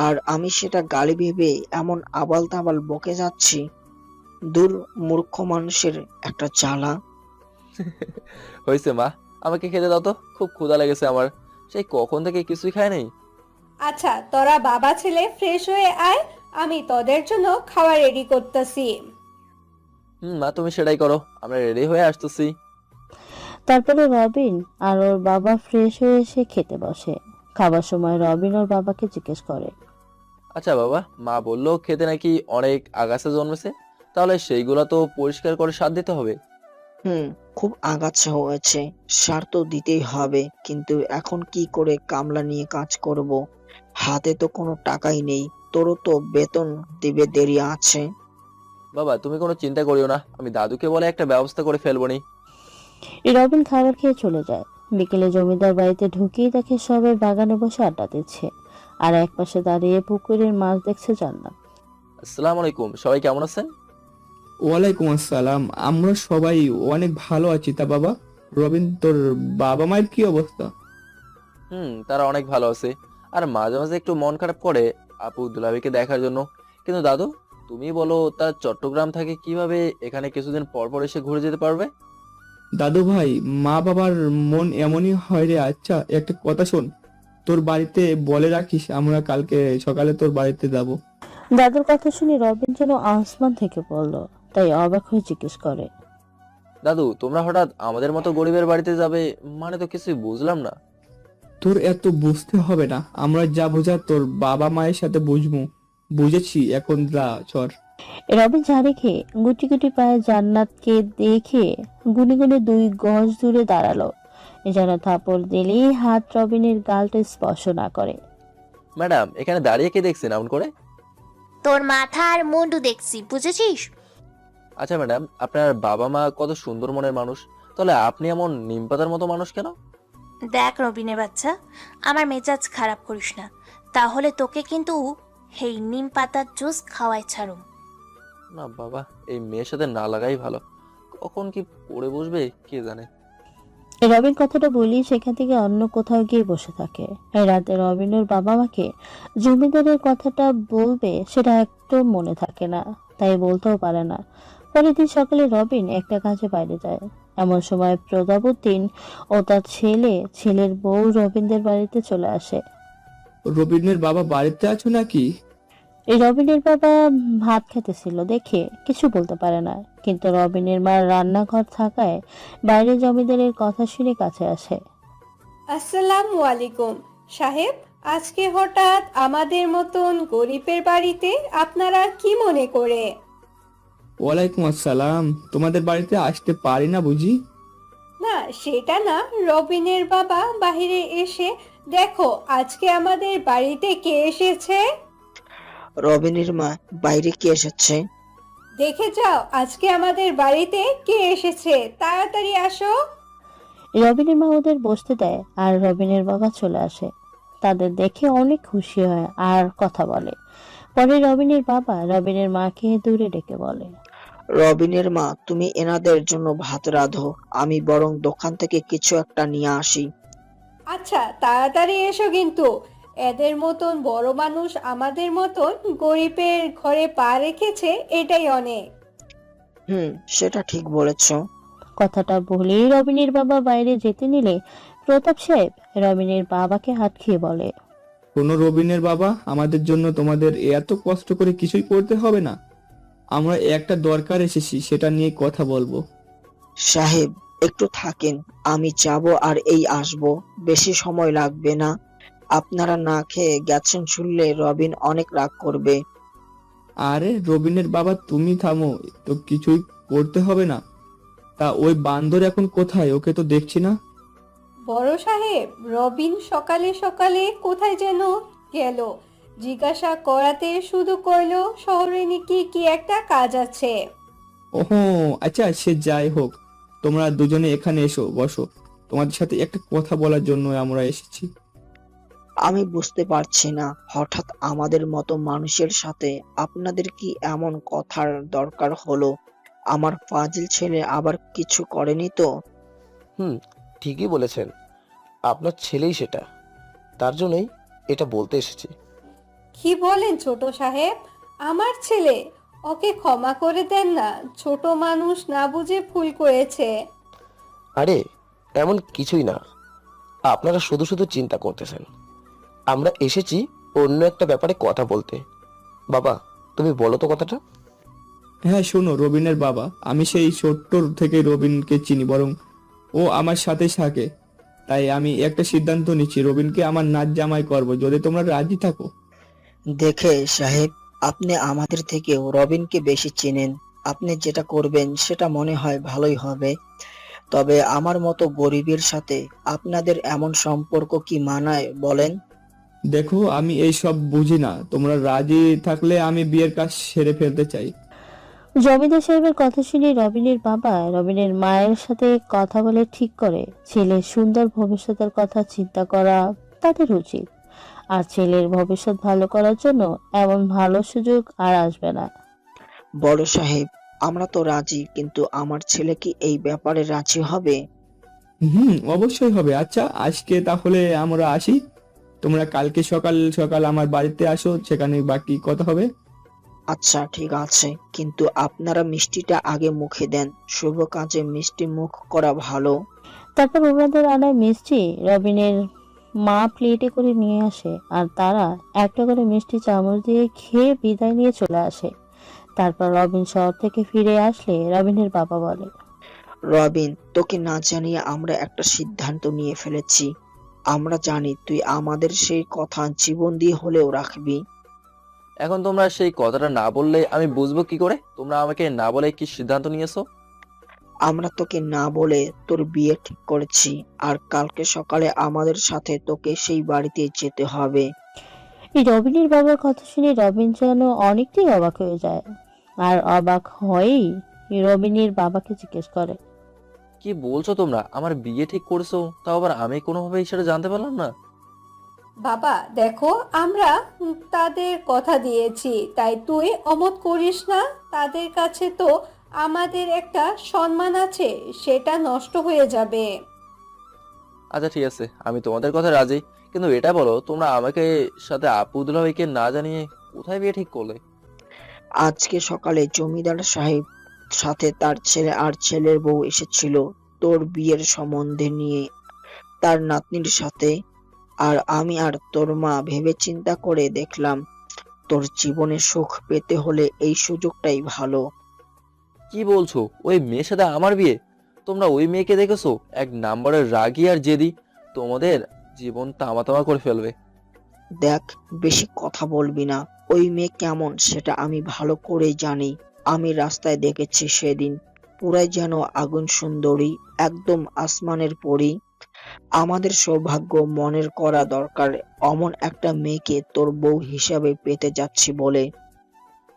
আর আমি সেটা গালি ভেবে এমন আবাল তাবাল বকে যাচ্ছি। দূর, মূর্খ মানুষের একটা জ্বালা। হয়েছে মা, আমাকে খেতে দাও তো, খুব ক্ষুধা লেগেছে আমার। সেই কখন থেকে কিছুই খাই নাই। আচ্ছা, তোরা বাবা ছেলে ফ্রেশ হয়ে আয়, আমি তোদের জন্য খাবার রেডি করতেছি। মা, তুমি সেটাই করো, আমরা রেডি হয়ে আসতেছি। তারপরে রবিন আর ওর বাবা ফ্রেশ হয়ে এসে খেতে বসে। খাবার সময় রবিন ওর বাবাকে জিজ্ঞেস করে। আচ্ছা বাবা, মা বললো খেতে নাকি অনেক আগাছা জন্মেছে, তাহলে সেইগুলা তো পরিষ্কার করে সার দিতে হবে। খুব আগাছা হয়েছে, সার তো দিতেই হবে, কিন্তু এখন কি করে কামলা নিয়ে কাজ করব? হাতে তো কোনো টাকাই নেই। তোরও তো বেতন দিবে, দেরি আছে। বাবা, তুমি কোনো চিন্তা করিও না, আমি দাদুকে বলে একটা ব্যবস্থা করে ফেলবনি। রবিন খাবার খেয়ে চলে যায়। বিকেলে জমিদার বাড়িতে ঢুকেই দেখে সবাই বাগানে বসে আড্ডা দিচ্ছে, আর একপাশে দাঁড়িয়ে পুকুরের মাছ দেখছে জান্নাত। আসসালামু আলাইকুম, সবাই কেমন আছেন? ওয়ালাইকুম আসসালাম, আমরা সবাই অনেক ভালো আছি। তা বাবা, রবিন, তোর বাবা মায়ের কি অবস্থা? তারা অনেক ভালো আছে। আর মাঝে মাঝে একটু মন খারাপ করে আপু দুলাভাইকে দেখার জন্য। কিন্তু দাদু, তুমি বলো, তার চট্টগ্রাম থেকে কিভাবে এখানে কিছুদিন পর পর এসে ঘুরে যেতে পারবে? দাদু ভাই, মা বাবার মন এমনই হয় রে। আচ্ছা, একটা কথা শোন, তোর বাড়িতে বলে রাখিস আমরা কালকে সকালে তোর বাড়িতে যাব। দাদুর কথা শুনে রবিন যেন আসমান থেকে পড়ল, তাই অবাক হয়ে জিজ্ঞেস করে। দাদু, তোমরা হঠাৎ আমাদের মতো গরিবের বাড়িতে যাবে, মানে তো কিছুই বুঝলাম না। তোর এত বুঝতে হবে না, আমরা যা বোঝা তোর বাবা মায়ের সাথে বুঝবো। বুঝেছি, এখন যা চর। রবিন ঝাড়ি খেয়ে গুটি গুটি পায়ে জান্নাতকে দেখে গুনে গুনে 2 গজ দূরে দাঁড়ালো, যেন থাপড় দিলেই হাত রবিনের গালটা স্পর্শ না করে। ম্যাডাম, এখানে দাঁড়িয়ে কে দেখছেন এমন করে? তোর মাথা আর মুন্ডু দেখছি, বুঝেছিস? আচ্ছা ম্যাডাম, আপনার বাবা মা কত সুন্দর মনের মানুষ, তাহলে আপনি এমন নিমপাতার মতো মানুষ কেন? দেখ রবিনের বাচ্চা, আমার মেজাজ খারাপ করিস না, তাহলে তোকে কিন্তু এই নিম পাতার জুস খাওয়াই ছাড়ুম। না বাবা, এই মেয়ের সাথে না লাগাই ভালো, কখন কি পড়ে বসবে কে জানে। রবিন কথাটা বলি সেখান থেকে অন্য কোথাও গিয়ে বসে থাকে। রাতে রবিন ওর বাবা মাকে জমিদারের কথাটা বলবে সেটা একদম মনে থাকে না, তাই বলতেও পারে না। পরের দিন সকালে রবিন একটা কাজে বাইরে যায়। এমন সময় প্রতাপউদ্দিন ও তার ছেলের বউ রবিনদের বাড়িতে চলে আসে। রবিনের বাবা বাড়িতে আছো নাকি? এই রবিনের বাবা ভাত খেতেছিল দেখে কিছু বলতে পারে না, কিন্তু রবিনের মা রান্নাঘর থাকায় বাইরে জমিদারের কথা শুনে কাছে আসে। আসসালামু আলাইকুম সাহেব, আজকে হঠাৎ আমাদের মতন গরিবের বাড়িতে আপনারা কি মনে করে? ওয়ালাইকুম আসসালাম। তোমাদের বাড়িতে আসতে পারি না বুঝি? না সেটা না, রবিনের বাবা বাইরে এসে দেখো আজকে আমাদের বাড়িতে কে এসেছে। রবিনের মা, বাইরে কে এসেছে? দেখে যাও আজকে আমাদের বাড়িতে কে এসেছে, তাড়াতাড়ি আসো। রবিনের মা ওদের বসতে দেয় আর রবিনের বাবা চলে আসে। তাদের দেখে অনেক খুশি হয় আর কথা বলে। পরে রবিনের বাবা রবিনের মাকে দূরে ডেকে বলে, রবিনের মা, তুমি এনাদের জন্য ভাত রাঁধো, আমি বরং দোকান থেকে কিছু একটা নিয়ে আসি। আচ্ছা তাড়াতাড়ি এসো কিন্তু, এদের মতন বড় মানুষ আমাদের মতন গরিবের ঘরে পা রেখেছে, এটাই অনেক। সেটা ঠিক বলেছো। কথাটা বলেই রবিনের বাবা বাইরে যেতে নিলে প্রতাপ সাহেব রবিনের বাবাকে হাত খেয়ে বলে, কোনো রবিনের বাবা, আমাদের জন্য তোমাদের এত কষ্ট করে কিছুই করতে হবে না। আমরা একটা দরকার এসেছি, সেটা নিয়ে কথা বলবো। সাহেব, একটু থাকেন, আমি যাব আর এই আসবো, বেশি সময় লাগবে না। আপনারা না খেয়ে গেছেন শুনলে রবিন অনেক রাগ করবে। আরে রবিনের বাবা, তুমি থামো তো, কিছুই করতে হবে না। তা ওই বান্দর এখন কোথায়? ওকে তো দেখছি না। বড় সাহেব, রবিন সকালে সকালে কোথায় যেন গেল, জিজ্ঞাসা করাতে শুধু কইলো শহরে নাকি কি একটা কাজ আছে। ওহো, আচ্ছা, সে যাই হোক, তোমরা দুজনে এখানে এসো, বসো। তোমাদের সাথে একটা কথা বলার জন্য আমরা এসেছি। আমি বুঝতে পারছি না, হঠাৎ আমাদের মতো মানুষের সাথে আপনাদের কি এমন কথার দরকার হলো? আমার ফাজিল ছেলে আবার কিছু করেনি তো? ঠিকই বলেছেন, আপনার ছেলেই সেটা, তার জন্যই এটা বলতে এসেছি। কি বলেন ছোট সাহেব? আমার ছেলে? ওকে ক্ষমা করে দেন না, ছোট মানুষ না বুঝে ভুল করেছে। আরে এমন কিছুই না, আপনারা শুধু শুধু চিন্তা করতেছেন। আমরা এসেছি অন্য একটা ব্যাপারে কথা বলতে। বাবা, তুমি বলো তো কথাটা। হ্যাঁ শোনো রবিনের বাবা, আমি সেই ছোট্ট থেকে রবিনকে চিনি, বরং ও আমার সাথে থাকে। তাই আমি একটা সিদ্ধান্ত নিচ্ছি, রবিনকে আমার নাচ জামাই করবো, যদি তোমরা রাজি থাকো। দেখে সাহেব, আপনি আমাদের থেকেও রবিনকে বেশি চেনেন। আপনি যেটা করবেন সেটা মনে হয় ভালোই হবে। তবে আমার মতো গরিবের সাথে আপনাদের এমন সম্পর্ক কি মানায় বলেন? দেখো, আমি এই সব বুঝি না, তোমরা রাজি থাকলে আমি বিয়ের কাজ সেরে ফেলতে চাই। জমিদার সাহেবের কথা শুনে রবিনের বাবা রবিনের মায়ের সাথে কথা বলে ঠিক করে ছেলের সুন্দর ভবিষ্যতের কথা চিন্তা করা তাদের উচিত। আর ছেলের ভবিষ্যৎ ভালো করার জন্য এমন ভালো সুযোগ আর আসবে না। বড় সাহেব, আমরা তো রাজি, কিন্তু আমার ছেলে কি এই ব্যাপারে রাজি হবে? অবশ্যই হবে। আচ্ছা, আজকে তাহলে আমরা আসি, তোমরা কালকে সকাল সকাল আমার বাড়িতে আসো, সেখানে বাকি কথা হবে। আচ্ছা ঠিক আছে, কিন্তু আপনারা মিষ্টিটা আগে মুখে দেন, শুভ কাজে মিষ্টি মুখ করা ভালো। তারপর ওনাদের আনায় মিষ্টি রবিনের মা প্লেটে করে নিয়ে আসে আর তারা একটা করে মিষ্টি চামচ দিয়ে খেয়ে বিদায় নিয়ে চলে আসে। তারপর রবিন শহর থেকে ফিরে আসলে রবিনের বাবা বলে, রবিন, তোকে না জানিয়ে আমরা একটা সিদ্ধান্ত নিয়ে ফেলেছি। আমরা জানি তুই আমাদের সেই কথা জীবন দিয়ে হলেও রাখবি। এখন তোমরা সেই কথাটা না বললে আমি বুঝবো কি করে তোমরা আমাকে না বলে কি সিদ্ধান্ত নিয়েছো? আমরা তোকে না বলে তোর বিয়ে ঠিক করেছি, আর কালকে সকালে আমাদের সাথে তোকে সেই বাড়িতে যেতে হবে। এই রবিনের বাবার কথা শুনে রবিন যেন অনেকটাই অবাক হয়ে যায়। আর অবাক হয়েই রবিনের বাবাকে জিজ্ঞেস করে, কি বলছো তোমরা? আমার বিয়ে ঠিক করেছো, তাও আবার আমি কোনোভাবেই সেটা জানতে পারলাম না। বাবা দেখো, আমরা তাদের কথা দিয়েছি, তাই তুই অমত করিস না। তাদের কাছে তো আমাদের একটা সম্মান আছে, সেটা নষ্ট হয়ে যাবে। আচ্ছা ঠিক আছে, আমি তোমাদের কথা রাজি, কিন্তু এটা বলো তোমরা আমাকে সাথে আপু দুলাভাইকে না জানিয়ে কোথায় বিয়ে ঠিক করলে? আজকে সকালে জমিদার সাহেব সাথে তার ছেলে আর ছেলের বউ এসেছিল। তোর বিয়ের সম্বন্ধে নিয়ে তার নাতনির সাথে। আর আমি আর তোর মা ভেবে চিন্তা করে দেখলাম তোর জীবনে সুখ পেতে হলে এই সুযোগটাই ভালো। কি বলছো? ওই মেয়ের সাথে আমার বিয়ে? তোমরা ওই মেয়েকে দেখেছো? এক নাম্বারের রাগী আর জেদি। তোমাদের জীবন তামা তামা করে ফেলবে। দেখ, বেশি কথা বলবি না। ওই মেয়ে কেমন সেটা আমি ভালো করেই জানি। আমি রাস্তায় দেখেছি সেদিন, পুরাই যেন আগুন সুন্দরী, একদম আসমানের পরী। আমাদের সৌভাগ্য মনের করা দরকার অমন একটা মেয়েকে তোর বউ হিসাবে পেতে যাচ্ছি বলে।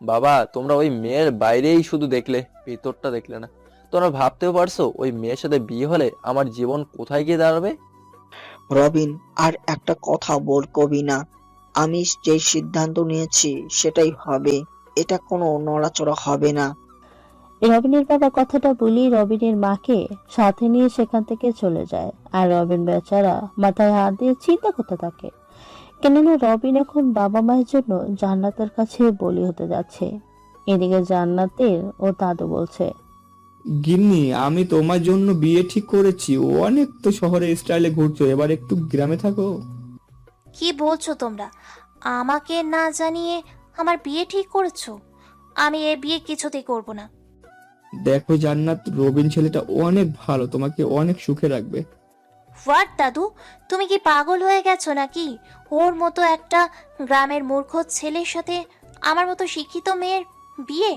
বাবা, তোমরা ওই মেয়ের বাইরেই শুধু দেখলে, ভেতরটা দেখলে না। তোমরা ভাবতেও পারছো ওই মেয়ের সাথে বিয়ে হলে আমার জীবন কোথায় গিয়ে দাঁড়াবে? রবিন, আর একটা কথা কবি না। আমি যে সিদ্ধান্ত নিয়েছি সেটাই হবে। এটা কোনো নড়াচড়া হবে না। রবিনের বাবা কথাটা বলেই রবিনের মাকে সাথে নিয়ে সেখান থেকে চলে যায়। আর রবিন বেচারা মাথায় হাত দিয়ে চিন্তা করতে থাকে, কেননা রবিন এখন বাবা মায়ের জন্য জান্নাতের কাছে বলি হতে যাচ্ছে। এদিকে জান্নাতের ও দাদু বলছে, গিন্নি, আমি তোমার জন্য বিয়ে ঠিক করেছি। অনেক তো শহরে স্টাইলে ঘুরছো, এবার একটু গ্রামে থাকো। কি বলছো তোমরা? আমাকে না জানিয়ে আমার বিয়ে ঠিক করেছো? আমি এ বিয়ে কিছুতেই করব না। দেখো জান্নাত, রবিন ছেলেটা অনেক ভালো, তোমাকে অনেক সুখে রাখবে। হোয়াট দাদু, তুমি কি পাগল হয়ে গেছো নাকি? ওর মতো একটা গ্রামের মূর্খ ছেলের সাথে আমার মতো শিক্ষিত মেয়ের বিয়ে?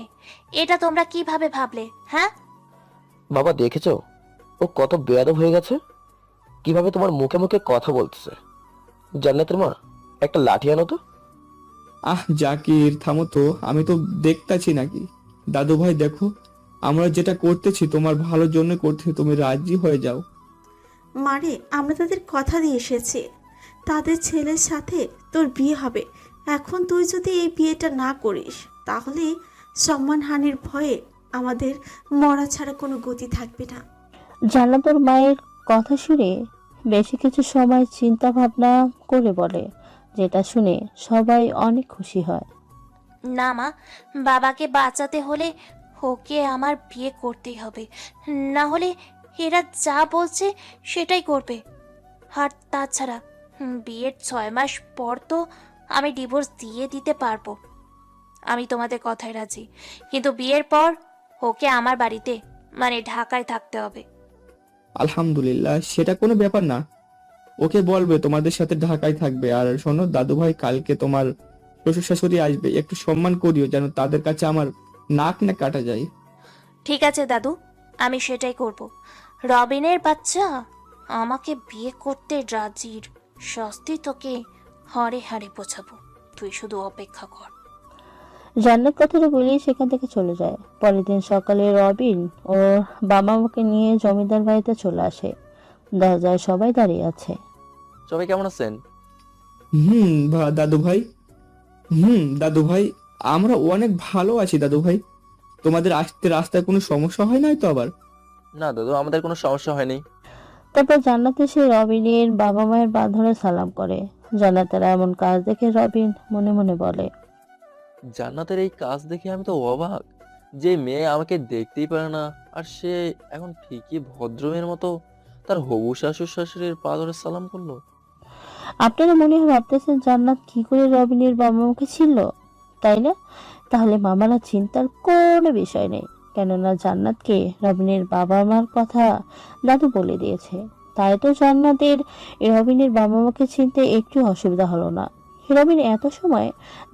এটা তোমরা কিভাবে ভাবলে, হ্যাঁ? বাবা দেখেছো ও কত বেয়াদব হয়ে গেছে, কিভাবে তোমার মুখে মুখে কথা বলতেছে। জান্নাতের মা, একটা লাঠি আনো তো। আহ জাকির, থামো তো, আমি তো দেখতাছি নাকি। দাদু ভাই দেখো, আমরা যেটা করতেছি তোমার ভালোর জন্য করতেছি, তুমি রাজি হয়ে যাও। মারে, আমরা তাদের কথা দিয়ে এসেছি, তাদের ছেলের সাথে তোর বিয়ে হবে। এখন তুই যদি এই বিয়েটা না করিস তাহলে সম্মানহানির ভয়ে আমাদের মরা ছাড়া কোনো গতি থাকবে না। জান্নাতের মায়ের কথা শুনে বেশি কিছু সময় চিন্তা ভাবনা করে বলে, যেটা শুনে সবাই অনেক খুশি হয়। না মা, বাবাকে বাঁচাতে হলে ওকে আমার বিয়ে করতেই হবে, না হলে এরা যা বলছে সেটাই করবে। আর তাছাড়া বিয়ের 6 মাস পর তো আমি ডিভোর্স দিয়ে দিতে পারবো। আমি তোমাদের কথায় রাজি, কিন্তু বিয়ের পর ওকে আমার বাড়িতে মানে ঢাকায় থাকতে হবে। আলহামদুলিল্লাহ, সেটা কোনো ব্যাপার না। ওকে বলবে তোমাদের সাথে ঢাকায় থাকবে। আর শোনো দাদু ভাই, কালকে তোমার শ্বশুর শাশুড়ি আসবে, একটু সম্মান করিও যেন তাদের কাছে আমার নাক না কাটা যায়। ঠিক আছে দাদু, আমি সেটাই করব। রবিনের বাচ্চা আমাকে বিয়ে করতে রাজির শাস্তি তোকে হাড়ে হাড়ে বোঝাবো, তুই শুধু অপেক্ষা কর। জান্নাত কথাটা বলেই সেখান থেকে চলে যায়। পরের দিন সকালে রবিন ও বাবা মাকে নিয়ে জমিদার বাড়িতে চলে আসে। দরজায় সবাই দাঁড়িয়ে আছে। সবাই কেমন আছেন? দাদু ভাই, দাদু ভাই, আমরা অনেক ভালো আছি দাদু ভাই। তোমাদের আসতে রাস্তায় কোনো সমস্যা হয় নাই তো আবার? না দাদু, আমাদের কোনো সমস্যা হয়নি। তারপর জান্নাত এসে রবিনের বাবা মায়ের পা ধরে সালাম করে। জান্নাতের এমন কাজ দেখে রবিন মনে মনে বলে, জান্নাতের এই কাজ দেখে আমি তো অবাক। যে মেয়ে আমাকে দেখতেই পারে না, আর সে এখন ঠিকই ভদ্রমের মতো তার হবু শাশুড় শাশুড়ির পা ধরে সালাম করলো। আপনারা মনে হয় ভাবতেছেন জান্নাত কি করে রবিনের বাবা মাকে ছিল, তাই না? তাহলে মামারা চিন্তার কোনো বিষয় নেই, কেননা জান্নাতকে রবিনের বাবা মার কথা দাদু বলে দিয়েছে। তাই তো জান্নাতের রবিনের বাবা মাকে চিনতে একটু অসুবিধা হলো না। রবিন এত সময়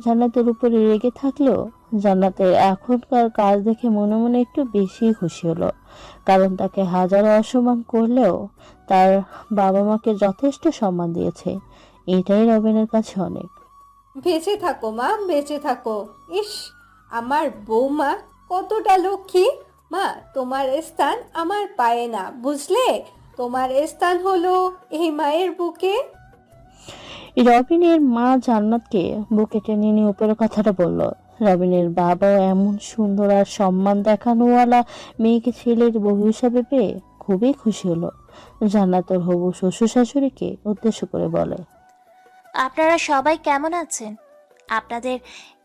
জান্নাতের উপরে রেগে থাকলেও জান্নাতের এখনকার কাজ দেখে মনে মনে একটু বেশি খুশি হলো, কারণ তাকে হাজারো অসম্মান করলেও তার বাবা মাকে যথেষ্ট সম্মান দিয়েছে। এটাই রবিনের কাছে অনেক। বেঁচে থাকো মা, বেঁচে থাকো। ইস, আমার বৌমা কতটা লক্ষ্মী। মা, তোমার স্থান আমার পায়ে না, বুঝলে? তোমার স্থান হলো এই মায়ের বুকে। রবিনের মা জান্নাতকে বুকে টেনে নিয়ে উপরের কথাটা বলল। রবিনের বাবাও এমন সুন্দর আর সম্মান দেখানোওয়ালা মেয়েকে ছেলের বউ হিসাবে পেয়ে খুবই খুশি হলো। জান্নাতের হবু শ্বশুর শাশুড়িকে উদ্দেশ্য করে বলে, আপনারা সবাই কেমন আছেন? আপনাদের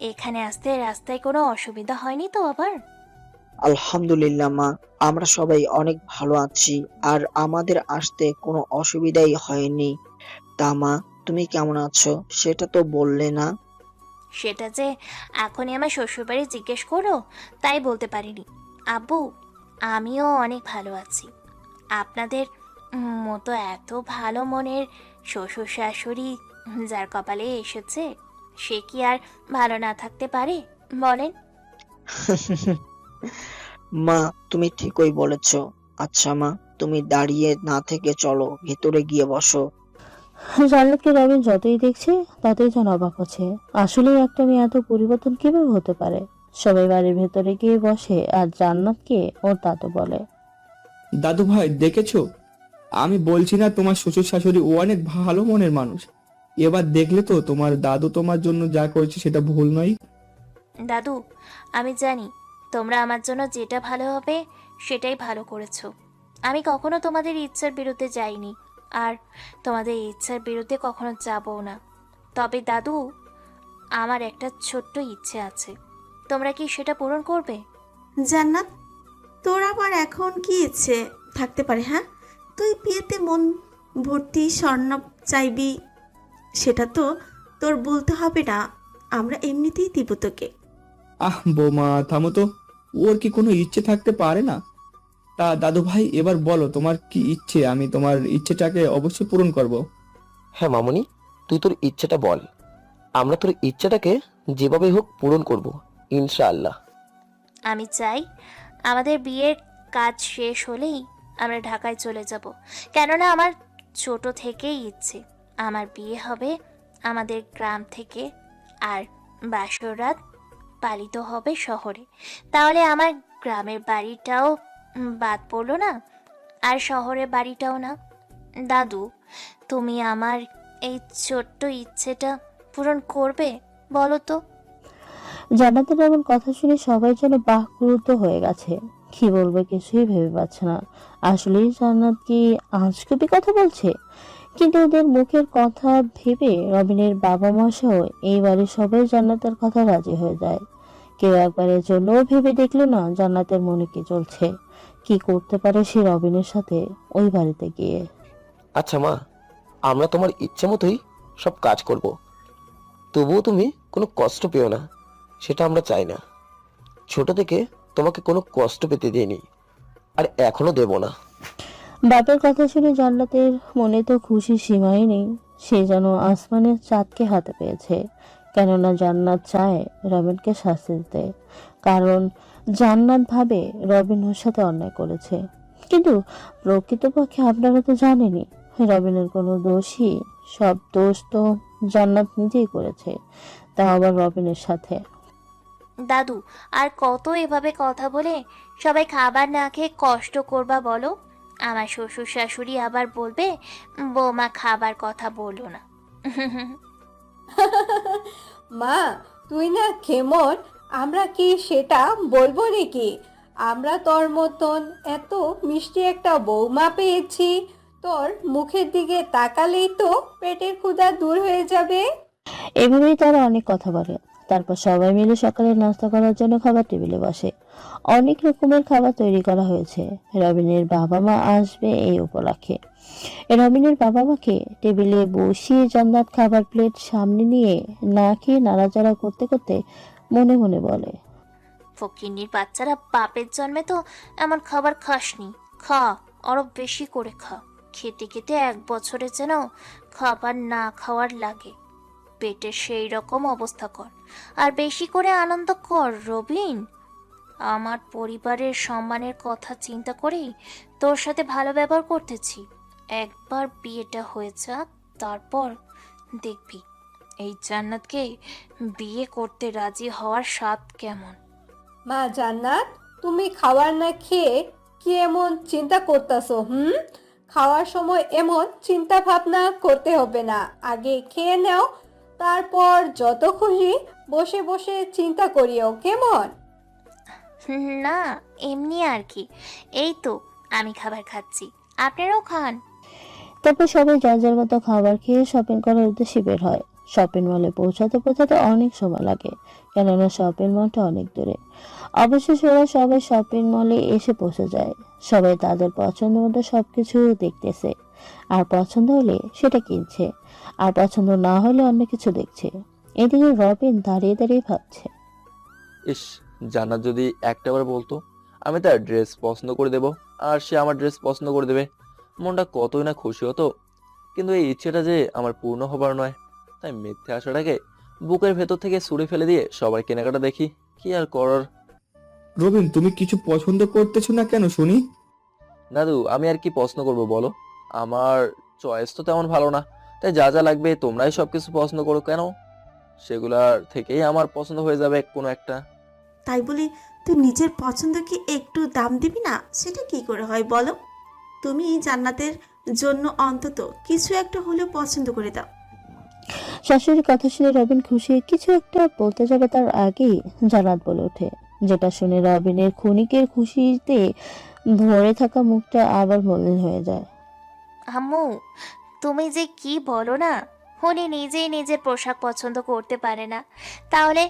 এখানে আসতে রাস্তায় কোনো অসুবিধা হয়নি তো আবার? আলহামদুলিল্লাহ মা, আমরা সবাই অনেক ভালো আছি আর আমাদের আসতে কোনো অসুবিধাই হয়নি। তা মা, তুমি কেমন আছো সেটা তো বললে না। সেটা যে এখনই আমার শ্বশুরবাড়ি জিজ্ঞেস করো তাই বলতে পারিনি। আব্বু, আমিও অনেক ভালো আছি। আপনাদের মতো এত ভালো মনের শ্বশুর শাশুড়ি যার কপালে এসেছে সে কি আর ভালো না থাকতে পারে বলেন? মা, তুমি ঠিকই বলেছ। আচ্ছা মা, তুমি দাঁড়িয়ে না থেকে চলো ভেতরে গিয়ে বসো। জান্নাতকে রবিন যতই দেখছে ততই যেন অবাক হচ্ছে। আসলে একটা মেয়ে এত পরিবর্তন কিভাবে হতে পারে। সবাই বাড়ির ভেতরে গিয়ে বসে আর জান্নাতকে ওর দাদু বলে, দাদু ভাই দেখেছো, আমি বলছি না তোমার শ্বশুর শাশুড়ি ও অনেক ভালো মনের মানুষ। এবার দেখলে তো তোমার দাদু তোমার জন্য যা করেছে সেটা ভুল নয়। দাদু, আমি জানি তোমরা আমার জন্য যেটা ভালো হবে সেটাই ভালো করেছো। আমি কখনো তোমাদের ইচ্ছার বিরুদ্ধে যাইনি আর তোমাদের ইচ্ছার বিরুদ্ধে কখনো যাবও না। তবে দাদু, আমার একটা ছোট্ট ইচ্ছে আছে, তোমরা কি সেটা পূরণ করবে? জান্নাত, তোর আবার এখন কি ইচ্ছে থাকতে পারে? হ্যাঁ, তুই বিয়েতে মন ভর্তি স্বর্ণ চাইবি, সেটা তো তোর বলতে হবে না, আমরা এমনিতেই দিব তোকে। আহ বৌমা থামো তো, ওর কি কোনো ইচ্ছে থাকতে পারে না? তা দাদু ভাই এবার বলো তোমার কি ইচ্ছে, আমি তোমার ইচ্ছেটাকে অবশ্যই পূরণ করব। হ্যাঁ মামুনি, তুই তোর ইচ্ছেটা বল, আমরা তোর ইচ্ছেটাকে যেভাবে হোক পূরণ করব ইনশাআল্লাহ। আমি চাই আমাদের বিয়ের কাজ শেষ হলেই আমরা ঢাকায় চলে যাব। কেননা আমার ছোট থেকেই ইচ্ছে আমার বিয়ে হবে আমাদের গ্রাম থেকে, আর বাসরাত পালিত হবে শহরে। তাহলে আমার গ্রামের বাড়িটাও বাদ পড়লো না, আর শহরের বাড়িটাও না। দাদু, তুমি আমার এই ছোট্ট ইচ্ছেটা পূরণ করবে বলো তো? জান্নাতের এমন কথা শুনে সবাই যেন বাকরুদ্ধ হয়ে গেছে। কি বলবে কিছুই ভেবে পাচ্ছে না। আসলেই জান্নাত কি আজগুবি কথা বলছে? কিন্তু ওদের মুখের কথা ভেবে রবিনের বাবা মা সহ এই বাড়ির সবাই জান্নাতের কথা রাজি হয়ে যায়। কেউ একবারের জন্যও ভেবে দেখলো না জান্নাতের মনে কি চলছে, কি করতে পারে সে রবিনের সাথে ওই বাড়িতে গিয়ে। আচ্ছা মা, আমরা তোমার ইচ্ছে মতোই সব কাজ করব, তবুও তুমি কোনো কষ্ট পেও না, সেটা আমরা চাই না। ছোট থেকে তোমাকে কোনো কষ্ট পেতে দিইনি, আর এখনো দেব না। বাপের কথা শুনে জান্নাতের মনে তো খুশির সীমাই নেই। সে যেন আসমানের চাঁদকে হাতে পেয়েছে। কেননা জান্নাত চায় রবিনকে শাস্তি দিতে, কারণ জান্নাত ভাবে রবিন ওর সাথে অন্যায় করেছে। কিন্তু প্রকৃতপক্ষে আপনারা তো জানেনই রবিনের কোনো দোষই, সব দোষ তো জান্নাত নিজেই করেছে, তা আবার রবিনের সাথে। দাদু, আর কত এভাবে কথা বলে সবাই খাবার না খেয়ে কষ্ট করবা বলো? আমার শ্বশুর শাশুড়ি আবার বলবে বৌমা খাবার কথা বললো না। মা, তুই না কেমন, আমরা কি সেটা বলবো নাকি? আমরা তোর মতন এত মিষ্টি একটা বৌমা পেয়েছি, তোর মুখের দিকে তাকালেই তো পেটের ক্ষুধা দূর হয়ে যাবে। এভাবেই তারা অনেক কথা বলে। তারপর সবাই মিলে সকালে নাস্তা করার জন্য খাবার টেবিলে বসে। অনেক রকমের খাবার তৈরি করা হয়েছে। রবিনের বাবা মা আসবে এই উপলক্ষে। রবিনের বাবা মাকে টেবিলে বসিয়ে জান্নাত খাবার প্লেট সামনে নিয়ে না খেয়ে নাড়াচাড়া করতে করতে মনে মনে বলে, ফকিন্নির বাচ্চারা, বাপের জন্মে তো এমন খাবার খাসনি, খা, আরো বেশি করে খা। খেতে খেতে 1 বছরে যেন খাবার না খাওয়ার লাগে। পেটের সেই রকম অবস্থা কর, আর বেশি করে আনন্দ কর রবিন। আমার পরিবারের সম্মানের কথা চিন্তা করেই তোর সাথে ভালো ব্যবহার করতেছি। একবার বিয়েটা হয়ে যাক, তারপর দেখবি এই জান্নাতকে বিয়ে করতে রাজি হওয়ার স্বাদ কেমন। মা জান্নাত, তুমি খাবার না খেয়ে কি এমন চিন্তা করতেছো? খাওয়ার সময় এমন চিন্তা ভাবনা করতে হবে না, আগে খেয়ে নাও, তারপর যত খুশি বসে বসে চিন্তা করিও, কেমন? না, এমনি আর কি। এই তো আমি খাবার খাচ্ছি, আপনারাও খান। তারপর সবাই যার যার মতো খাবার খেয়ে শপিং করার উদ্দেশ্যে বের হয়। শপিং মলে পৌঁছাতে পৌঁছাতে অনেক সময় লাগে, কেননা শপিং মলটা অনেক দূরে। অবশেষে ওরা সবাই শপিং মলে এসে পৌঁছে যায়। সবাই তাদের পছন্দ মতো সবকিছু দেখতেছে, আর পছন্দ হলে সেটা কিনছে, আর পছন্দ না হলে অন্য কিছু দেখছে। এদিকে রবিন দাঁড়িয়ে দাঁড়িয়ে ভাবছে, ইস, জান্নাত যদি একটাবার বলতো আমি তার ড্রেস পছন্দ করে দেব আর সে আমার ড্রেস পছন্দ করে দেবে, মনটা কতই না খুশি হতো। কিন্তু এই ইচ্ছেটা যে আমার পূর্ণ হবার নয়, তাই মিথ্যে আশাটাকে বুকের ভেতর থেকে ছুঁড়ে ফেলে দিয়ে সবার কেনাকাটা দেখি, কি আর করার। রবিন, তুমি কিছু পছন্দ করতেছো না কেন শুনি? দাদু, আমি আর কি পছন্দ করব বলো? আমার চয়েস তো তেমন ভালো না, তাই যা যা লাগবে তোমরাই সবকিছু পছন্দ করো কেন, সেগুলার থেকেই আমার পছন্দ হয়ে যাবে কোনো একটা। তাই বলি তুই নিজের পছন্দকে একটু দাম দিবি না? সেটা কি করে হয় বলো? তুমি জান্নাতের জন্য অন্তত কিছু একটা হলেও পছন্দ করে দাও। শাশুড়ির কথা শুনে রবিন খুশি কিছু একটা বলতে যাবে তার আগেই জান্নাত বলে ওঠে, যেটা শুনে রবিনের ক্ষণিকের খুশিতে ভরে থাকা মুখটা আবার মলিন হয়ে যায়। আম্মু, তুমি যে কি বলো না, উনি নিজেই নিজের পোশাক পছন্দ করতে পারে না, তাহলে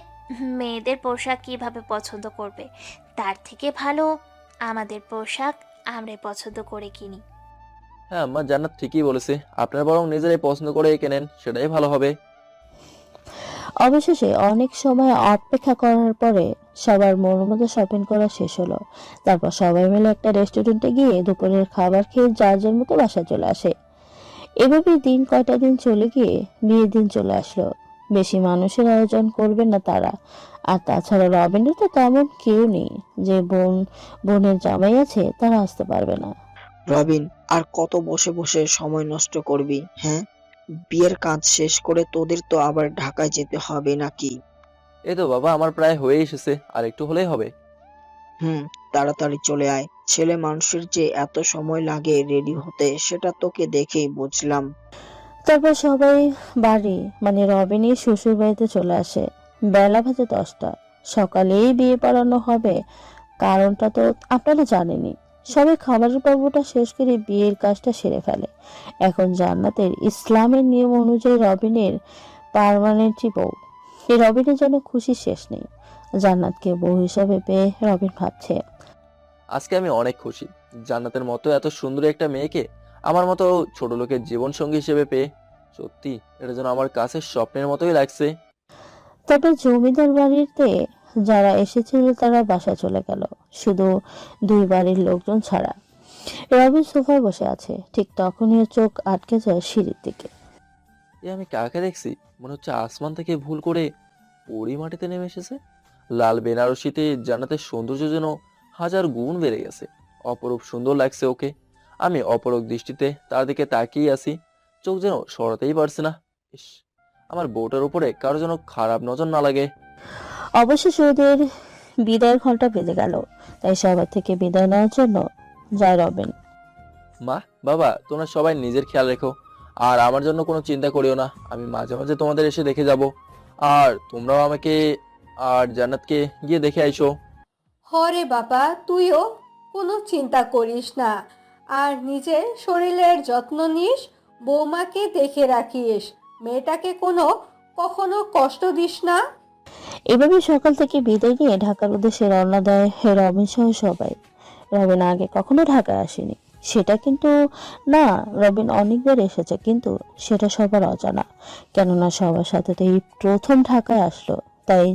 মেয়েদের পোশাক কিভাবে পছন্দ করবে? তার থেকে ভালো আমাদের পোশাক আমরাই পছন্দ করে কিনি। হ্যাঁ আম্মা, জান্নাত ঠিকই বলেছে, আপনারা বরং নিজেরাই পছন্দ করে কেনেন, সেটাই ভালো হবে। অবশেষে অনেক সময় অপেক্ষা করার পরে সবার মন মতো শপিং করা শেষ হলো। তারপর সবাই মিলে একটা রেস্টুরেন্টে গিয়ে দুপুরের খাবার খেয়ে যার যার মতো বাসায় চলে আসে। এভাবে কয়টা দিন চলে গিয়ে বিয়ের দিন চলে আসলো। বেশি মানুষের আয়োজন করবেন না তারা। আর তাছাড়া রবিনের তো তেমন কেউ নেই, যে বোনের জামাই আছে তারা আসতে পারবে না। রবিন, আর কত বসে বসে সময় নষ্ট করবি? হ্যাঁ, বিয়ের কাজ শেষ করে তোদের তো আবার ঢাকায় যেতে হবে নাকি? এই তো বাবা, আমার প্রায় হয়ে এসেছে, আর একটু হলেই হবে। হুম, তাড়াতাড়ি চলে আয়। ছেলে মানুষের যে এত সময় লাগে রেডি হতে সেটা তোকে দেখেই বুঝলাম। তারপর সবাই বাড়ি মানে রবিনের শ্বশুর বাড়িতে চলে আসে। বেলা বাজে 10টা। সকালেই বিয়ে পড়ানো হবে, কারণটা তো আপনারা জানেনই। সবাই খাবারের পর্বটা শেষ করে বিয়ের কাজটা সেরে ফেলে। এখন জান্নাতের ইসলামের নিয়ম অনুযায়ী রবিনের পার্মানেন্টলি বউ। এই রবিনের জন্য খুশি শেষ নেই। জান্নাতকে বউ হিসাবে পেয়ে রবিন ভাবছে, আজকে আমি অনেক খুশি, জান্নাতের মতো এত সুন্দর একটা মেয়েকে আমার মতো ছোট লোকের জীবন সঙ্গী হিসেবে পেয়ে। সত্যি এটা যেন আমার কাছে স্বপ্নের মতোই লাগছে। তবে জমিদার বাড়িতে যারা এসেছিল তারা বাসা চলে গেল, শুধু দুই বাড়ির লোকজন ছাড়া। রবিন সোফায় বসে আছে, ঠিক তখনই ওর চোখ আটকে যায় সিঁড়ির দিকে। এ আমি কাকে দেখছি? মনে হচ্ছে আসমান থেকে ভুল করে পরি মাটিতে নেমে এসেছে। লাল বেনারসিতে জান্নাতের সৌন্দর্য যেন হাজার গুণ বেড়ে গেছে। অপরূপ সুন্দর লাগছে ওকে। আমি অপরক দৃষ্টিতে তার দিকে তাকিয়ে আছি, চোখ যেন সরাতেই পারছে না। ইস, আমার বউটার উপরে কারো যেন খারাপ নজর না লাগে। অবশেষে ওদের বিদায়ের ঘন্টা বেজে গেল, তাই সবার থেকে বিদায় নেওয়ার জন্য যায় রবিন। মা, বাবা, তোমরা সবাই নিজের খেয়াল রেখো, আর আমার জন্য কোনো চিন্তা করিও না। আমি মাঝে মাঝে তোমাদের এসে দেখে যাব, আর তোমরাও আমাকে আর জান্নাতকে গিয়ে দেখে আইসো। হরে বাবা, তুইও কোনো চিন্তা করিস না, আর নিজের শরীরের যত্ন নিস, বৌমাকে দেখে রাখিস, মেয়েটাকে কখনো কষ্ট দিস না। এভাবে সকাল থেকে বিদায় নিয়ে ঢাকার উদ্দেশ্যে রওনা দেয় রবিন সহ সবাই। রবিন আগে কখনো ঢাকায় আসেনি, সেটা কিন্তু না, রবিন অনেকবার এসেছে, কিন্তু সেটা সবার অজানা। কেননা সবার সাথে তো এই প্রথম ঢাকায় আসলো, তাই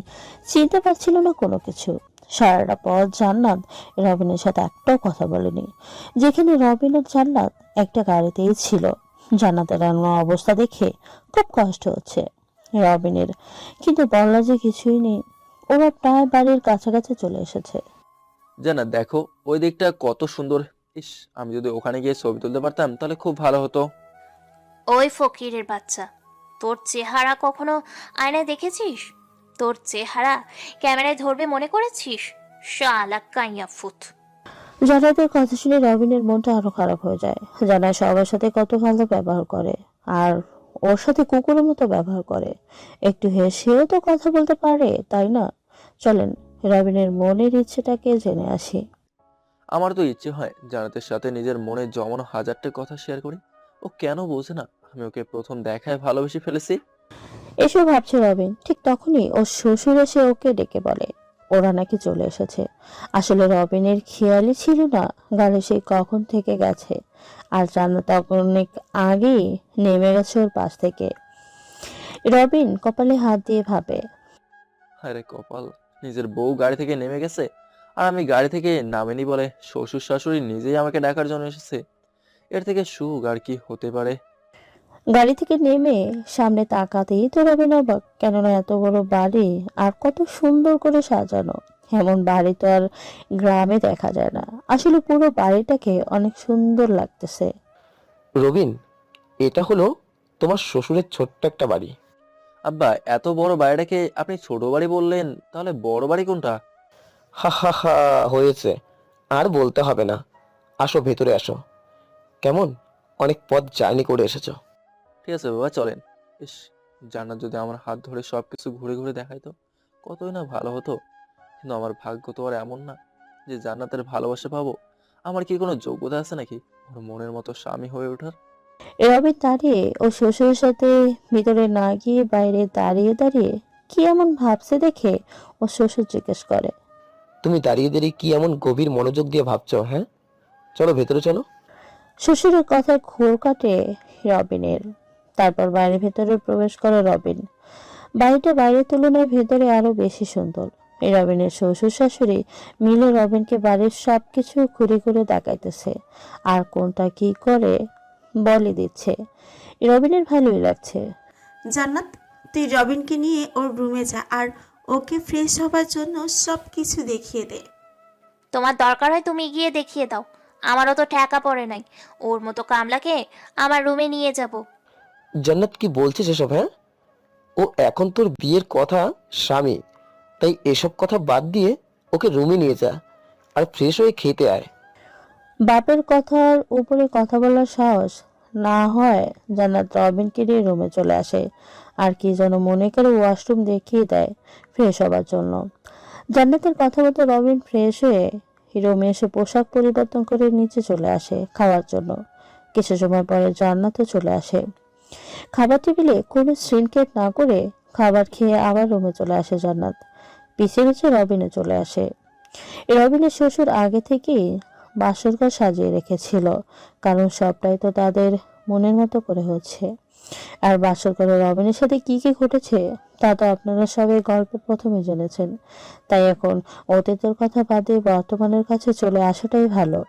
চিনতে পারছিল না কোনো কিছু। সারাটা পথ জান্নাত রবিনের সাথে একটাও কথা বলেনি। যেখানে রবিন আর জান্নাত একটা গাড়িতেই ছিল। জান্নাতের এমন অবস্থা দেখে খুব কষ্ট হচ্ছে রবিনের, কিন্তু বলার যে কিছুই নেই। ওরা প্রায় বাড়ির কাছাকাছি চলে এসেছে। জান্নাত দেখো, ওই দিকটা কত সুন্দর। ইস, আমি যদি ওখানে গিয়ে ছবি তুলতে পারতাম তাহলে খুব ভালো হতো। ওই ফকিরের বাচ্চা, তোর চেহারা কখনো আয়নায় দেখেছিস? তোর চেহারা ক্যামেরায় ধরবে মনে করেছিস? শালা কাইয়া ফুত। জান্নাতের কথা শুনে রবিনের মনটা আরো খারাপ হয়ে যায়। জান্নাত সবার সাথে কত ভালো ব্যবহার করে, আর ওর সাথে কুকুরের মতো ব্যবহার করে। একটু হেসেও তো কথা বলতে পারে, তাই না? চলেন রবিনের মনের ইচ্ছেটাকে জেনে আসি। আমার তো ইচ্ছে হয় জান্নাতের সাথে নিজের মনে জমানো হাজারটা কথা শেয়ার করি। ও কেন বোঝে না আমি ওকে প্রথম দেখায় ভালোবেসে ফেলেছি। এসব ভাবছে রবিন, ঠিক তখনই ওর শ্বশুর এসে ওকে ডেকে বলে, ওরা নাকি চলে এসেছে। আসলে রবিনের খেয়ালই ছিল না গাড়ি সেই কখন থেকে গেছে, আর জান্নাত অনেক আগেই নেমে গেছে ওর পাশ থেকে। রবিন কপালে হাত দিয়ে ভাবে, আরে কপাল, নিজের বউ গাড়ি থেকে নেমে গেছে আর আমি গাড়ি থেকে নামেনি বলে শ্বশুর শাশুড়ি নিজেই আমাকে ডাকার জন্য এসেছে। এর থেকে সুখ আর কি হতে পারে। গাড়ি থেকে নেমে সামনে তাকাতেই তো রবিন অবাক, কেননা এত বড় বাড়ি আর কত সুন্দর করে সাজানো। এমন বাড়ি তো আর গ্রামে দেখা যায় না। আসলে পুরো বাড়িটাকে অনেক সুন্দর লাগতেছে। রবিন, এটা হলো তোমার শ্বশুরের ছোট্ট একটা বাড়ি। আব্বা, এত বড় বাড়িটাকে আপনি ছোট বাড়ি বললেন, তাহলে বড় বাড়ি কোনটা? হা হা হা, হয়েছে, আর বলতে হবে না। আসো ভেতরে আসো। কেমন, অনেক পথ জার্নি করে এসেছো। ঠিক আছে বাবা, চলেন। ইস, জান্নাত যদি আমার হাত ধরে সবকিছু ঘুরে ঘুরে দেখাইতো কতই না ভালো হতো। কিন্তু আমার ভাগ্য তো আর এমন না যে জান্নাতের ভালোবাসা পাবো। আমার কি কোনো যোগ্যতা আছে নাকি ওর মনের মতো স্বামী হয়ে ওঠার? রবিন দাঁড়িয়ে ও শ্বশুরের সাথে ভিতরে না গিয়ে বাইরে দাঁড়িয়ে দাঁড়িয়ে কি এমন ভাবছে দেখে ও শ্বশুর জিজ্ঞেস করে, তুমি দাঁড়িয়ে দাঁড়িয়ে কি এমন গভীর মনোযোগ দিয়ে ভাবছো? হ্যাঁ, চলো ভেতরে চলো। শ্বশুরের কথায় ঘোর কাটে রবিনের। তারপর বাড়ির ভেতরে প্রবেশ করে রবিন। বাড়িটা বাইরের তুলনায় ভেতরে আরো বেশি সুন্দর। এই রবিনের শ্বশুর শাশুড়ি মিলে রবিনকে বাড়ির সবকিছু ঘুরে ঘুরে দেখাইতেছে, আর কোনটা কি করে বলে দিচ্ছে। রবিনের ভালোই লাগছে। জান্নাত, তুই রবিনকে নিয়ে ওর রুমে যা আর ওকে ফ্রেশ হবার জন্য সব কিছু দেখিয়ে দে। তোমার দরকার হয় তুমি গিয়ে দেখিয়ে দাও, আমারও তো ঠেকা পড়ে নাই ওর মতো কামলাকে আমার রুমে নিয়ে যাব। জান্নাত, কি বলছিস এসব? হ্যাঁ, ও এখন তোর বিয়ের কথা স্বামী, তাই এসব কথা বাদ দিয়ে ওকে রুমে নিয়ে যা আর ফ্রেশ হয়ে খেতে আয়। বাপের কথার উপরে কথা বলার সাহস না হয় জান্নাত রবিনকে নিয়ে রুমে চলে আসে, আর কি যেন মনে করে ওয়াশরুম দেখিয়ে দেয় ফ্রেশ হবার জন্য। জান্নাতের কথা মতো রবিন ফ্রেশ হয়ে রুমে এসে পোশাক পরিবর্তন করে নিচে চলে আসে খাওয়ার জন্য। কিছু সময় পরে জান্নাতও চলে আসে। খাবার টেবিলে কোনো সিনকেট না করে খাবার খেয়ে আবার রুমে চলে আসে জান্নাত। পিছিয়ে পিছিয়ে রবিনে চলে আসে। রবিনের শ্বশুর আগে থেকেই বাসরঘর সাজিয়ে রেখেছিল, কারণ সবটাই তো তাদের মনের মতো করে হচ্ছে। আর বাসরঘরে রবিনের সাথে কি কি ঘটেছে তা তো আপনারা সবাই গল্পের প্রথমে জেনেছেন। তাই এখন অতীতের কথা বাদে বর্তমানের কাছে চলে আসাটাই ভালো।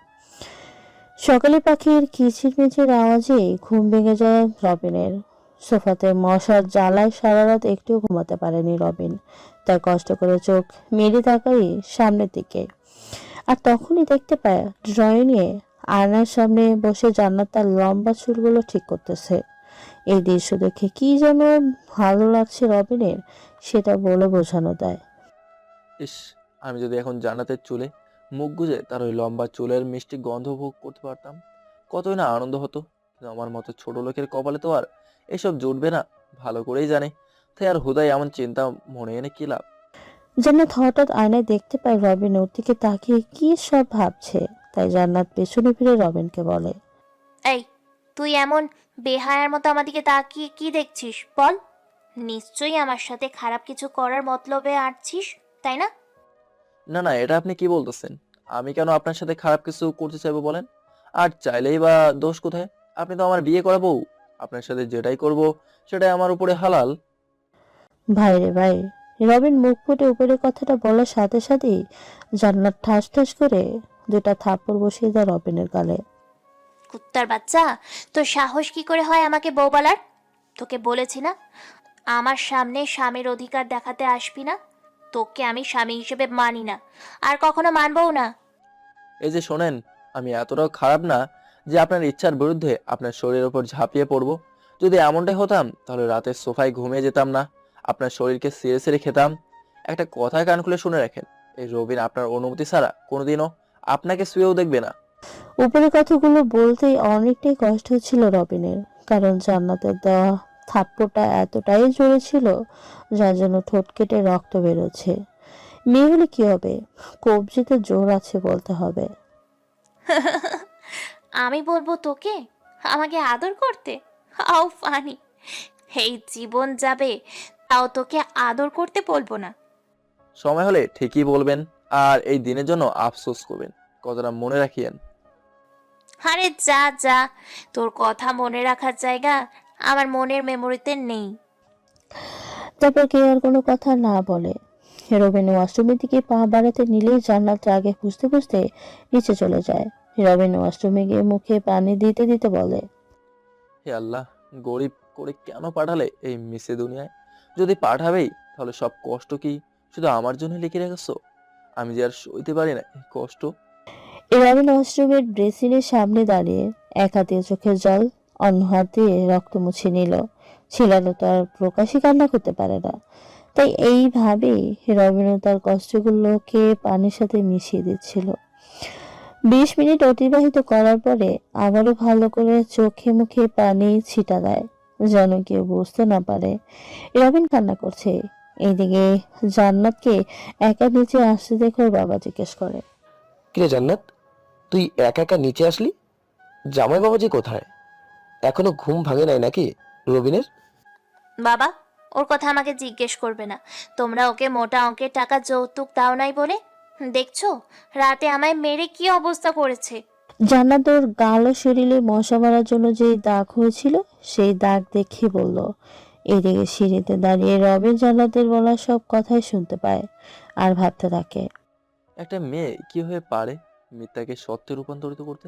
সকালে পাখির কিচিরমিচির আওয়াজে ঘুম ভেঙে যায় রবিনের। সোফাতে মশার জ্বালায় সারা রাত একটুও ঘুমাতে পারেনি রবিন। তাই কষ্ট করে চোখ মেরে তাকাই সামনের দিকে, আর তখনই দেখতে পায় ড্রয়িংয়ে আয়নার সামনে বসে জান্নাত তার লম্বা চুলগুলো ঠিক করতেছে। এই দৃশ্য দেখে কি যেন ভালো লাগছে রবিনের, সেটা বলে বোঝানো দেয়। ইস, আমি যদি এখন জান্নাতের চুলে মুখ গুজে তার ওই লম্বা চুলের মিষ্টি গন্ধ ভোগ করতে পারতাম কতই না আনন্দ হতো। কিন্তু আমার মতো ছোট লোকের কপালে তো আর এসব জুটবে না, ভালো করেই জানে। তাই আর হুদাই এমন চিন্তা মনে এনে কি লাভ। জান্নাত হঠাৎ আয়নায় দেখতে পায় রবিন ওর দিকে তাকিয়ে কি সব ভাবছে। তাই জান্নাত পেছনে ফিরে রবিনকে বলে, এই, তুই এমন বেহায়ার মতো আমার দিকে তাকিয়ে কি দেখছিস বল? নিশ্চয়ই আমার সাথে খারাপ কিছু করার মতলবে আঁটছিস, তাই না? না না, এটা আপনি কি বলতেছেন? আমি কেন আপনার সাথে খারাপ কিছু করতে চাইবো বলেন? আর চাইলেই বা দোষ কোথায়? আপনি তো আমার বিয়ে করা বউ। আপনার সাথে যেটাই করব সেটাই আমার উপরে হালাল। ভাই রে ভাই। রবিন মুখ ফুটে উপরের কথাটা বলার সাথে সাথেই জান্নাত ঠাস ঠাস করে দুটা থাপ্পড় বসিয়ে দেয় রবিনের গালে। কুত্তার বাচ্চা, তোর সাহস কি করে হয় আমাকে বউ বলার? তোকে বলেছি না আমার সামনে স্বামীর অধিকার দেখাতে আসবি না। তোকে আমি স্বামী হিসেবে মানি না, আর কখনো মানবও না। এই যে শোনেন, আমি এতটাও খারাপ না যে আপনার ইচ্ছার বিরুদ্ধে আপনার শরীরের উপর ঝাঁপিয়ে পড়বো। যদি এমনটাই হতাম তাহলে রাতের সোফায় ঘুমিয়ে যেতাম না, আপনার শরীরকে ছিঁড়ে ছিঁড়ে খেতাম। একটা কথা কান খুলে শুনে রাখেন, এই রবিন আপনার অনুমতি ছাড়া কোনোদিনও আপনাকে শুয়েও দেখবে না। উপরের কথাগুলো বলতেই অনেকটাই কষ্ট হচ্ছিল রবিনের, কারণ জান্নাতের দেওয়া থাপ্পড়টা এতটাই জোরে ছিল যার জন্য ঠোঁট কেটে রক্ত বেরোচ্ছে। মেয়ে হলে কি হবে, কবজিতে জোর আছে বলতে হবে। আমি বলবো তোকে আমাকে আদর করতে? How funny! এই জীবন যাবে তাও তোকে আদর করতে বলবো না। সময় হলে ঠিকই বলবেন, আর এই দিনের জন্য আফসোস করবেন। কথাটা মনে রাখিয়েন। আরে যা যা, তোর কথা মনে রাখার জায়গা আমার মনের মেমোরিতে নেই। তারপর কেউ আর কোনো কথা না বলে। রবিন ওয়াশরুমের দিকে পা বাড়াতে নিলেই জান্নাত রাগে খুঁজতে খুঁজতে নিচে চলে যায়। রবিন ওয়াশরুমে গিয়ে মুখে পানি দিতে দিতে বলে, হে আল্লাহ, গরিব করে কেন পাঠালে এই মিশে দুনিয়ায়? যদি পাঠাবেই তাহলে সব কষ্ট কি শুধু আমার জন্য লিখে রেখেছো? আমি যে আর সইতে পারি না এই কষ্ট। রবিন ওয়াশরুমের বেসিনের সামনে দাঁড়িয়ে এক হাত দিয়ে চোখের জল, অন্য হাত দিয়ে রক্ত মুছে নিল। ছেলেরা তো আর প্রকাশই কান্না করতে পারে না, তাই এইভাবেই রবিনও তার কষ্টগুলোকে পানির সাথে মিশিয়ে দিচ্ছিল। 20 মিনিট অতিবাহিত করার পরে আবারও ভালো করে চোখে মুখে পানি ছিটা দেয়, যেন কেউ বুঝতে না পারে রবিন কান্না করছে। এইদিকে জান্নাতকে একা নিচে আসতে দেখে ওর বাবা জিজ্ঞেস করে, কিরে জান্নাত, তুই একা একা নিচে আসলি? জামাই বাবাজি কোথায়? এখনো ঘুম ভাঙে নাই নাকি রবিনের? বাবা, ওর কথা আমাকে জিজ্ঞেস করবে না। তোমরা ওকে মোটা অঙ্কের টাকা যৌতুক দাও নাই বলে। দেখছো রাতে আমায় মেরে কি অবস্থা করেছে। জান্নাত ওর গাল ও শরীরে মশা মারার জন্য যে দাগ হয়েছিল সেই দাগ দেখে বলল। এদিকে সিঁড়িতে দাঁড়িয়ে রবিন জান্নাতের বলা সব কথাই শুনতে পায় আর ভাবতে থাকে, একটা মেয়ে কিভাবে পারে মিথ্যাকে সত্যে রূপান্তরিত করতে?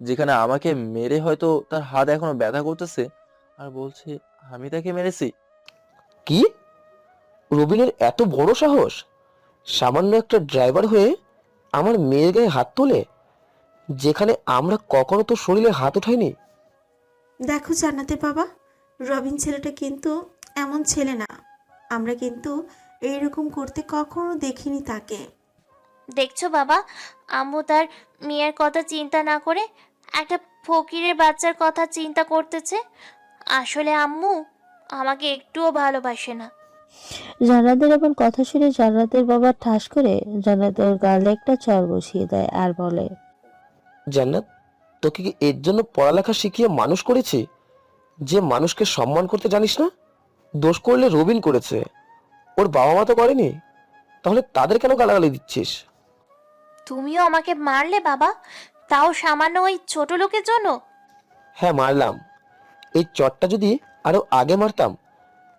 যেখানে আমাকে মেরে হয়তো তার হাত এখনো ব্যথা করতেছে, আর বলছে আমি তাকে মেরেছি। কি? রবিনের এত বড় সাহস! সামান্য একটা ড্রাইভার হয়ে আমার মেয়ের গায়ে হাত তোলে, যেখানে আমরা কখনো তো শরীরে হাত উঠাইনি। দেখো জান্নাতের বাবা, রবিন ছেলেটা কিন্তু এমন ছেলে না। আমরা কিন্তু এইরকম করতে কখনো দেখিনি তাকে। দেখছো বাবা, আম্মু তার মেয়ের কথা চিন্তা না করে একটা ফকিরের বাচ্চার কথা চিন্তা করতেছে। আসলে আম্মু আমাকে একটুও ভালোবাসে না। জান্নাতের এমন কথা শুনে জান্নাতের বাবা ঠাস করে জান্নাতের গালে একটা চর বসিয়ে দেয় আর বলে, জান্নাত, তোকে কি এর জন্য পড়ালেখা শিখিয়ে মানুষ করেছি যে মানুষকে সম্মান করতে জানিস না? দোষ করলে রবিন করেছে, ওর বাবা মা তো করেনি। তাহলে তাদের কেন গালাগালি দিচ্ছিস? তুমিও আমাকে মারলে বাবা, তাও সামান্য ওই ছোট লোকের জন্য। হ্যাঁ মারলাম। এই চটটা যদি আরো আগে মারতাম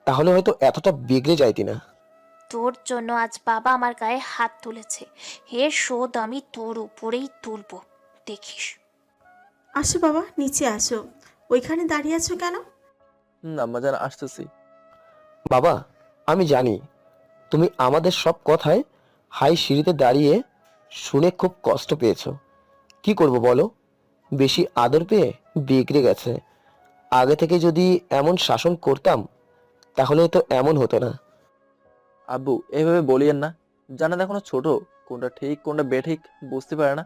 তাহলে হয়তো এতটা বিগড়ে যাইতি না। তোর জন্য আজ বাবা আমার গায়ে হাত তুলেছে। হে শোধ আমি তোর উপরেই তুলবো, দেখিস। আসো বাবা, নিচে আসো। ওইখানে দাঁড়িয়ে আছো কেন? আম্মাজান আসতেছি। বাবা, আমি জানি তুমি আমাদের সব কথায় হাই সিঁড়িতে দাঁড়িয়ে শুনে খুব কষ্ট পেয়েছো। কি করব বলো, বেশি আদর পেয়ে বিগড়ে গেছে। আগে থেকে যদি এমন শাসন করতাম তাহলে তো এমন হতো না। আব্বু এইভাবে বলিয়েন না। জানা এখনো ছোট, কোনটা ঠিক কোনটা বেঠিক বুঝতে পারে না।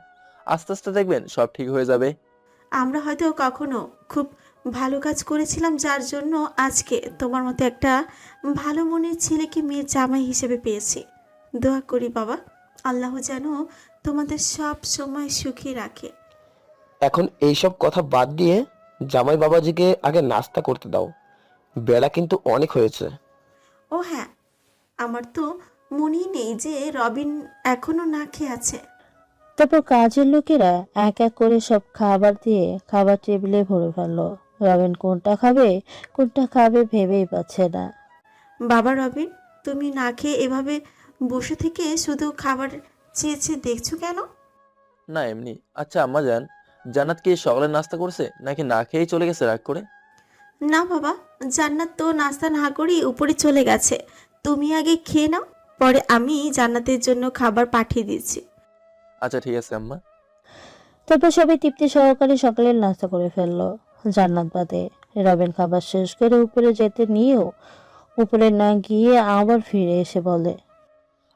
আস্তে আস্তে দেখবেন সব ঠিক হয়ে যাবে। আমরা হয়তো কখনো খুব ভালো কাজ করেছিলাম, যার জন্য আজকে তোমার মতো একটা ভালো মনের ছেলেকে মেয়ের জামাই হিসেবে পেয়েছি। দোয়া করি বাবা, আল্লাহ যেন তোমাদের সব সময় সুখী রাখে। এখন এইসব কথা বাদ দিয়ে জামাই বাবাজিকে আগে নাস্তা করতে দাও, বেলা কিন্তু অনেক হয়েছে। ও হ্যাঁ, আমার তো মনেই নেই যে রবিন এখনো না খেয়ে আছে। তারপর কাজের লোকেরা এক এক করে সব খাবার দিয়ে খাবার টেবিলে ভরে ফেললো। রবিন কোনটা খাবে ভেবেই পাচ্ছে না। বাবা রবিন, তুমি না খেয়ে এভাবে বসে থেকে শুধু খাবার চেয়ে চেয়ে দেখছো কেন? না এমনি। আচ্ছা আম্মাজান, জান্নাত কি সকালের নাস্তা করছে নাকি না খেয়েই চলে গেছে রাগ করে? না বাবা, জান্নাত তো নাস্তা না করেই উপরে চলে গেছে। তুমি আগে খেয়ে নাও, পরে আমি জান্নাতের জন্য খাবার পাঠিয়ে দিচ্ছি। আচ্ছা ঠিক আছে আম্মা। তারপর সবাই তৃপ্তি সহকারে সকালের নাস্তা করে ফেললো, জান্নাত বাদে। রবিন খাবার শেষ করে উপরে যেতে নিয়েও উপরে না গিয়ে আবার ফিরে এসে বলে,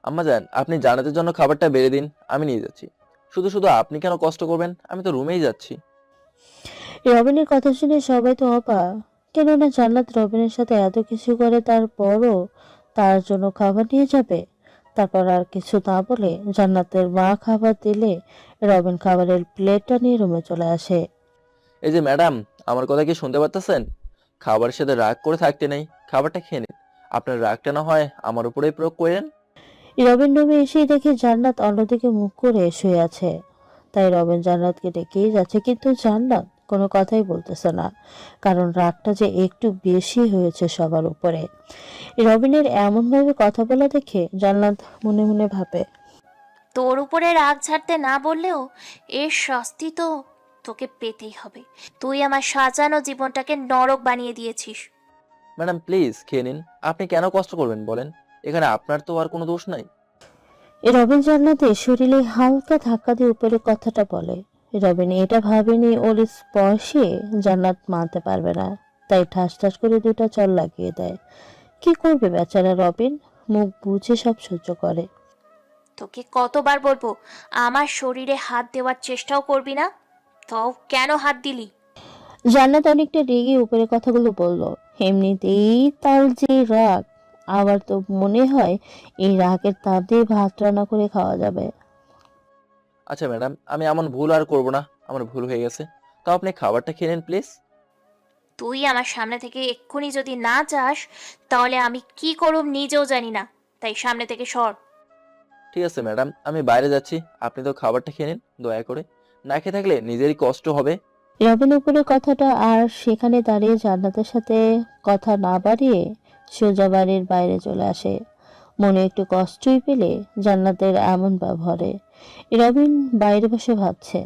আম্মাজান, আপনি জান্নাতের জন্য খাবারটা বেড়ে দিন, আমি নিয়ে যাচ্ছি। শুধু শুধু আপনি কেন কষ্ট করবেন? আমি তো রুমেই যাচ্ছি। রবিনের কথা শুনে সবাই তো অবাক, কেননা জান্নাত রবিনের সাথে এত কিছু করে তারপরও তার জন্য খাবার নিয়ে যাবে। তারপর আর কিছু না বলে জান্নাতের মা খাবার দিলে রবিন খাবারের প্লেটটা নিয়ে রুমে চলে আসে। এই যে ম্যাডাম, আমার কথা কি শুনতে পারতেছেন? খাবারের সাথে রাগ করে থাকতে নেই, খাবারটা খেয়ে নিন। আপনার রাগটা না হয় আমার উপরেই প্রয়োগ করেন। রবিন রুমে এসেই দেখে জান্নাত অন্যদিকে মুখ করে শুয়ে আছে। তাই রবিন জান্নাতকে ডেকেই যাচ্ছে, কিন্তু জান্নাত কোনো কথাই বলতেছে না, কারণ রাগটা যে একটু বেশি হয়েছে সবার উপরে। রবিনের এমন ভাবে কথা বলা দেখে জান্নাত মনে মনে ভাবে, তোর উপরে রাগ ঝাড়তে না বললেও এর শাস্তি তো তোকে পেতেই হবে। তুই আমার সাজানো জীবনটাকে নরক বানিয়ে দিয়েছিস। ম্যাডাম প্লিজ খেয়ে নিন, আপনি কেন কষ্ট করবেন বলেন? এখানে আপনার তো আর কোনো দোষ নাই। রবিন জান্নাতের শরীরে হালকা ধাক্কা দিয়ে উপরে কথাটা বলে। রবিন এটা ভাবেনি ওর স্পর্শে জান্নাত মানতে পারবে না, তাই ঠাস ঠাস করে দুটা চল লাগিয়ে দেয়। কি করবে বেচারা রবিন, মুখ বুঝে সব সহ্য করে। তোকে কতবার বলবো আমার শরীরে হাত দেওয়ার চেষ্টাও করবি না? তাও কেন হাত দিলি? জান্নাত অনেকটা রেগে উপরে কথাগুলো বলল। এমনিতেই তার যে রাগ, আবার তো মনে হয় এই রাগের তাপ দিয়ে ভাত রান্না করে খাওয়া যাবে। আচ্ছা ম্যাডাম, আমি এমন ভুল আর করব না, আমার ভুল হয়ে গেছে। তো আপনি খাবারটা খেয়ে নিন প্লিজ। তুই আমার সামনে থেকে এক্ষুনি যদি না যাস তাহলে আমি কি করব নিজেও জানি না, তাই সামনে থেকে সর। ঠিক আছে ম্যাডাম, আমি বাইরে যাচ্ছি, আপনি তো খাবারটা খেয়ে নিন দয়া করে। না খেয়ে থাকলে নিজেরই কষ্ট হবে। রবিন উপরে কথাটা আর সেখানে দাঁড়িয়ে জান্নাতের সাথে কথা না বাড়িয়ে সোজা বাড়ির বাইরে চলে আসে। মনে একটু কষ্টই পেলে জান্নাতের এমন ব্যবহারে। রবিন বাইরে বসে ভাবছে,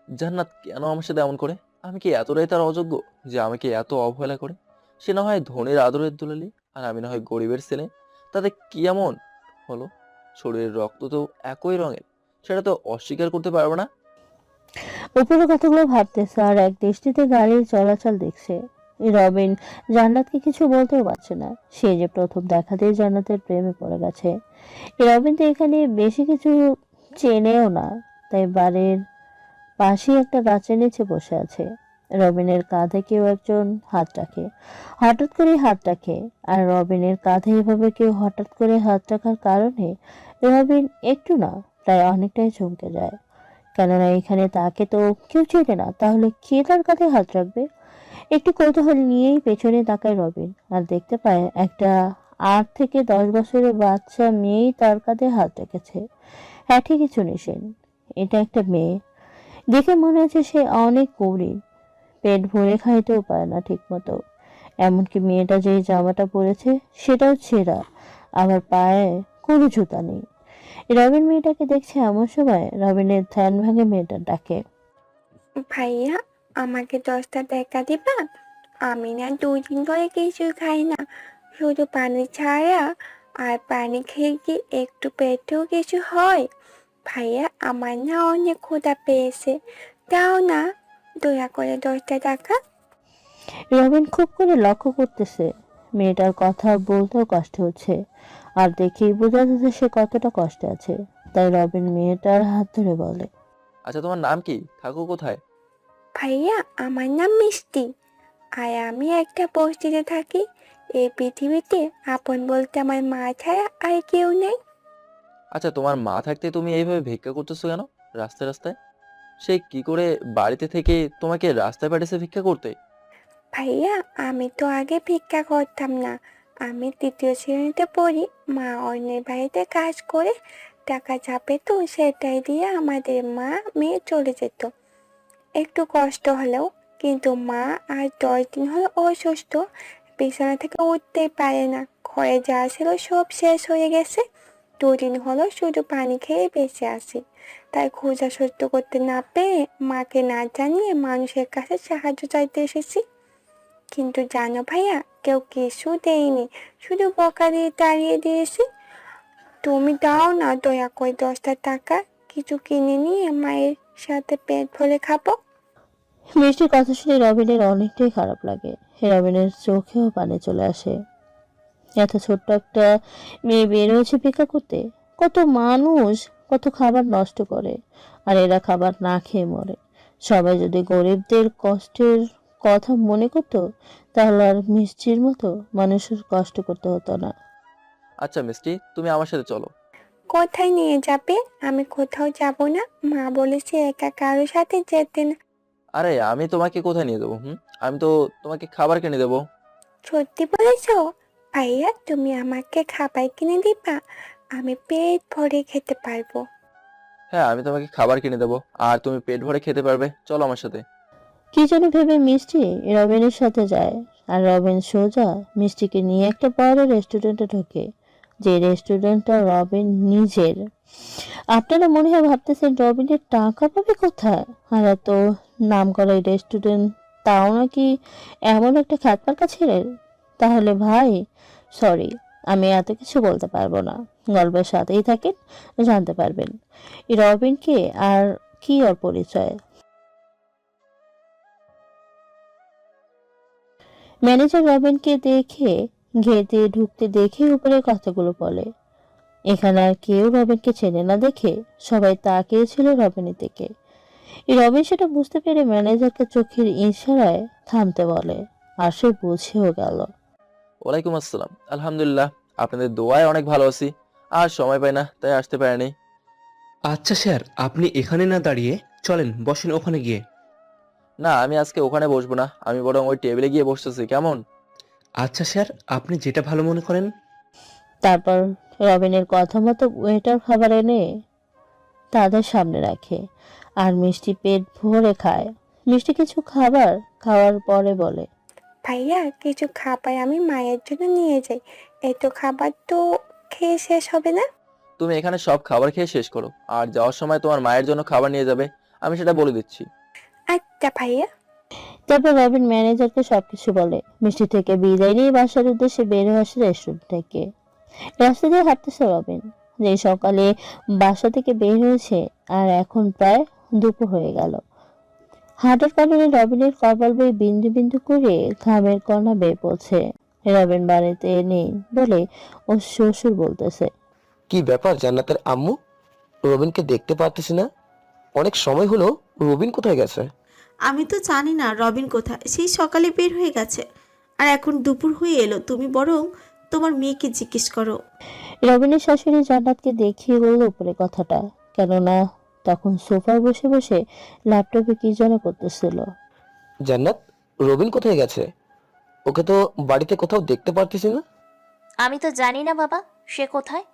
জান্নাত কেন আমার সাথে এমন করে? আমি কি এতটাই তার অযোগ্য যে আমাকে এত অবহেলা করে? সে না হয় ধনীর আদরের দুলালি, আর আমি না হয় গরিবের ছেলে। তাতে কি এমন হলো? শরীরের রক্ত তো একই রঙের, সেটা তো অস্বীকার করতে পারবো না। উপরে কথাগুলো ভাবতেছে আর এক দৃষ্টিতে গাড়ির চলাচল দেখছে। রবিন জান্নাতকে কিছু বলতেও পারছে না, সে যে প্রথম দেখাতেই জান্নাতের প্রেমে পড়ে গেছে। রবিন তো এখানে বেশি কিছু চেনেও না, তাই বাড়ির পাশেই একটা গাছের নিচে বসে আছে। রবিনের কাঁধে কেউ একজন হাত রাখে, হঠাৎ করে হাত রাখে। আর রবিনের কাঁধে এভাবে কেউ হঠাৎ করে হাত রাখার কারণে রবিন একটু না, প্রায় অনেকটাই চমকে যায়। কেননা এখানে তাকে তো কেউ চেনে না, তাহলে কে তার কাঁধে হাত রাখবে? একটু কৌতূহল নিয়েই পেছনে তাকায় রবিন, আর দেখতে পায় একটা 8 থেকে 10 বছরের বাচ্চা মেয়েই তার কাঁধে হাত রেখেছে। হ্যাঁ, ঠিকই শুনেছেন, এটা একটা মেয়ে। দেখে মনে হচ্ছে সে অনেক গরিব, পেট ভরে খাইতেও পারে না ঠিক মতো। এমনকি মেয়েটা যে জামাটা পরেছে সেটাও ছেঁড়া, আবার পায়ে কোনো জুতা নেই। রবিন মেয়েটাকে দেখছে এমন সময় রবিনের ধ্যান ভাঙে মেয়েটার ডাকে, ভাইয়া, আমাকে 10টা টাকা দিবা? আমি না 2 দিন ধরে কিছু খাই না, শুধু পানি ছাড়া। আর পানি খেয়ে কি একটু পেটেও কিছু হয়? ভাইয়া, আমার না অনেক ক্ষুধা পেয়েছে, দাও না দয়া করে 10টা টাকা। রবিন খুব করে লক্ষ্য করতেছে মেয়েটার কথা বলতেও কষ্ট হচ্ছে, আর দেখেই বোঝা যাচ্ছে সে কতটা কষ্টে আছে। তাই রবিন মেয়েটার হাত ধরে বলে, আচ্ছা তোমার নাম কি, থাকো কোথায়? ভাইয়া, আমার নাম মিষ্টি, আর আমি একটা বস্তিতে থাকি। এই পৃথিবীতে আপন বলতে আমার মা ছাড়া আর কেউ নেই। আচ্ছা তোমার মা থাকতে তুমি এইভাবে ভিক্ষা করতেছো কেন রাস্তায় রাস্তায়? সে কি করে বাড়িতে থেকে তোমাকে রাস্তায় পাঠিয়েছে ভিক্ষা করতে? ভাইয়া, আমি তো আগে ভিক্ষা করতাম না, আমি 3য় শ্রেণীতে পড়ি। মা অন্যের বাড়িতে কাজ করে টাকা যা পেত সেটাই দিয়ে আমাদের মা মেয়ে চলে যেত, একটু কষ্ট হলেও। কিন্তু মা আজ 10 দিন হলো অসুস্থ, বিছানা থেকে উঠতেই পারে না। ঘরে যা ছিল সব শেষ হয়ে গেছে। 2 দিন হলো শুধু পানি খেয়ে বেঁচে আছি। তাই খোঁজা সহ্য করতে না পেরে মাকে না জানিয়ে মানুষের কাছে সাহায্য চাইতে এসেছি। কিন্তু জানো ভাইয়া, কেউ কিছু দেয়নি, শুধু বকা দিয়ে তাড়িয়ে দিয়েছি। তুমি দাও না দয়া করে 10টা টাকা, কিছু কিনে নিয়ে মায়ের সাথে পেট ভরে খাবো। মিষ্টির কথা শুনে রবিনের অনেকটাই খারাপ লাগে। রবিনের চোখেও পানি চলে আসে। এত ছোট্ট একটা মেয়ে বের হয়েছে ভিক্ষা করতে, কত মানুষ কত খাবার নষ্ট করে, আর এরা খাবার না খেয়ে মরে। সবাই যদি গরিবদের কষ্টের কথা মনে করতো, তাহলে আর মিষ্টির মতো মানুষের কষ্ট করতে হতো না। আচ্ছা মিষ্টি, তুমি আমার সাথে চলো। কোথায় নিয়ে যাবে? আমি কোথাও যাব না, মা বলেছে একা কারোর সাথে যেতে না। আরে আমি তোমাকে কোথায় নিয়ে যাবো? আমি তো তোমাকে খাবার কিনে দেবো। সত্যি বলেছো? ভাইয়া, তুমি আমাকে খাবার কিনে দিবা? আমি পেট ভরে খেতে পারবো। হ্যাঁ, আমি তোমাকে খাবার কিনে দেবো আর তুমি পেট ভরে খেতে পারবে। চলো আমার সাথে। কি যেন ভেবে মিষ্টি রবিনের সাথে যায়, আর রবিন সোজা মিষ্টিকে নিয়ে একটা বড় রেস্টুরেন্টে ঢোকে, যে রেস্টুরেন্টটা রবিন নিজের। আপনারা মনে হয় ভাবতেছেন রবিনের টাকা পাবে কোথায়, আর এত নাম করা এই রেস্টুরেন্ট, তাও নাকি এমন একটা খ্যাতমার কাছে। তাহলে ভাই সরি, আমি এত কিছু বলতে পারবো না। গল্পের সাথেই থাকেন, জানতে পারবেন এই রবিনকে আর কি ওর পরিচয়। ম্যানেজার রবিনকে দেখে গেটে ঢুকতে দেখে উপরে কথাগুলো বলে। এখানে আর কেউ রবিনকে চেনে না দেখে সবাই তাকিয়েছিল রবিনের দিকে। এই রবিন সেটা বুঝতে পেরে ম্যানেজারকে চোখের ইশারায় থামতে বলে, আর সে বুঝেও গেল। ওয়ালাইকুম আসসালাম। আলহামদুলিল্লাহ, আপনাদের দোয়ায় অনেক ভালো আছি। আর সময় পাই না, তাই আসতে পারিনি। আচ্ছা স্যার, আপনি এখানে না দাঁড়িয়ে চলেন বসেন ওখানে গিয়ে। না, আমি আজকে ওখানে বসবো না, আমি বরং ওই টেবিলে গিয়ে বসতেছি, কেমন? আচ্ছা স্যার, আপনি যেটা ভালো মনে করেন। তারপর রবিনের কথা মতো ওয়েটার খাবার এনে তাদের সামনে রাখে, আর মিষ্টি পেট ভরে খায়। মিষ্টি কিছু খাবার খাওয়ার পরে বলে, ভাইয়া কিছু খাবার আমি মায়ের জন্য নিয়ে যাই, এত খাবার তো খেয়ে শেষ হবে না। তুমি এখানে সব খাবার খেয়ে শেষ করো, আর যাওয়ার সময় তোমার মায়ের জন্য খাবার নিয়ে যাবে, আমি সেটা বলে দিচ্ছি। আচ্ছা ভাইয়া। তারপর রবিন ম্যানেজারকে সবকিছু বলে। মিষ্টি থেকে বিদায় নিয়ে বাসার উদ্দেশ্যে বের হয়ে আসে রেস্টুরেন্ট থেকে। রাস্তা দিয়ে হাঁটতেছে রবিন, যে সকালে বাসা থেকে বের হয়েছে, আর এখন প্রায় দুপুর হয়ে গেল। হাঁটার কারণে রবিনের কপাল বেয়ে বিন্দু বিন্দু করে ঘামের কণা বেয়ে পড়ছে। রবিন বাড়িতে নেই বলে ও শ্বশুর বলতেছে, কি ব্যাপার জান্নাতের আম্মু, রবিনকে দেখতে পারতেছি না। অনেক সময় হলো, রবিন কোথায় গেছে? আমি তো জানি না রবিন কোথায়, সেই সকালে বের হয়ে গেছে, আর এখন দুপুর হয়ে এলো। তুমি বরং তোমার মেয়েকে জিজ্ঞেস করো। রবিনের শাশুড়ি জান্নাতকে দেখিয়ে বলল উপরে কথাটা, কেননা তখন সোফায় বসে বসে ল্যাপটপে কি যেন করতেছিল। জান্নাত, রবিন কোথায় গেছে? ওকে তো বাড়িতে কোথাও দেখতে পারতেছি না। আমি তো জানি না বাবা, সে কোথায়।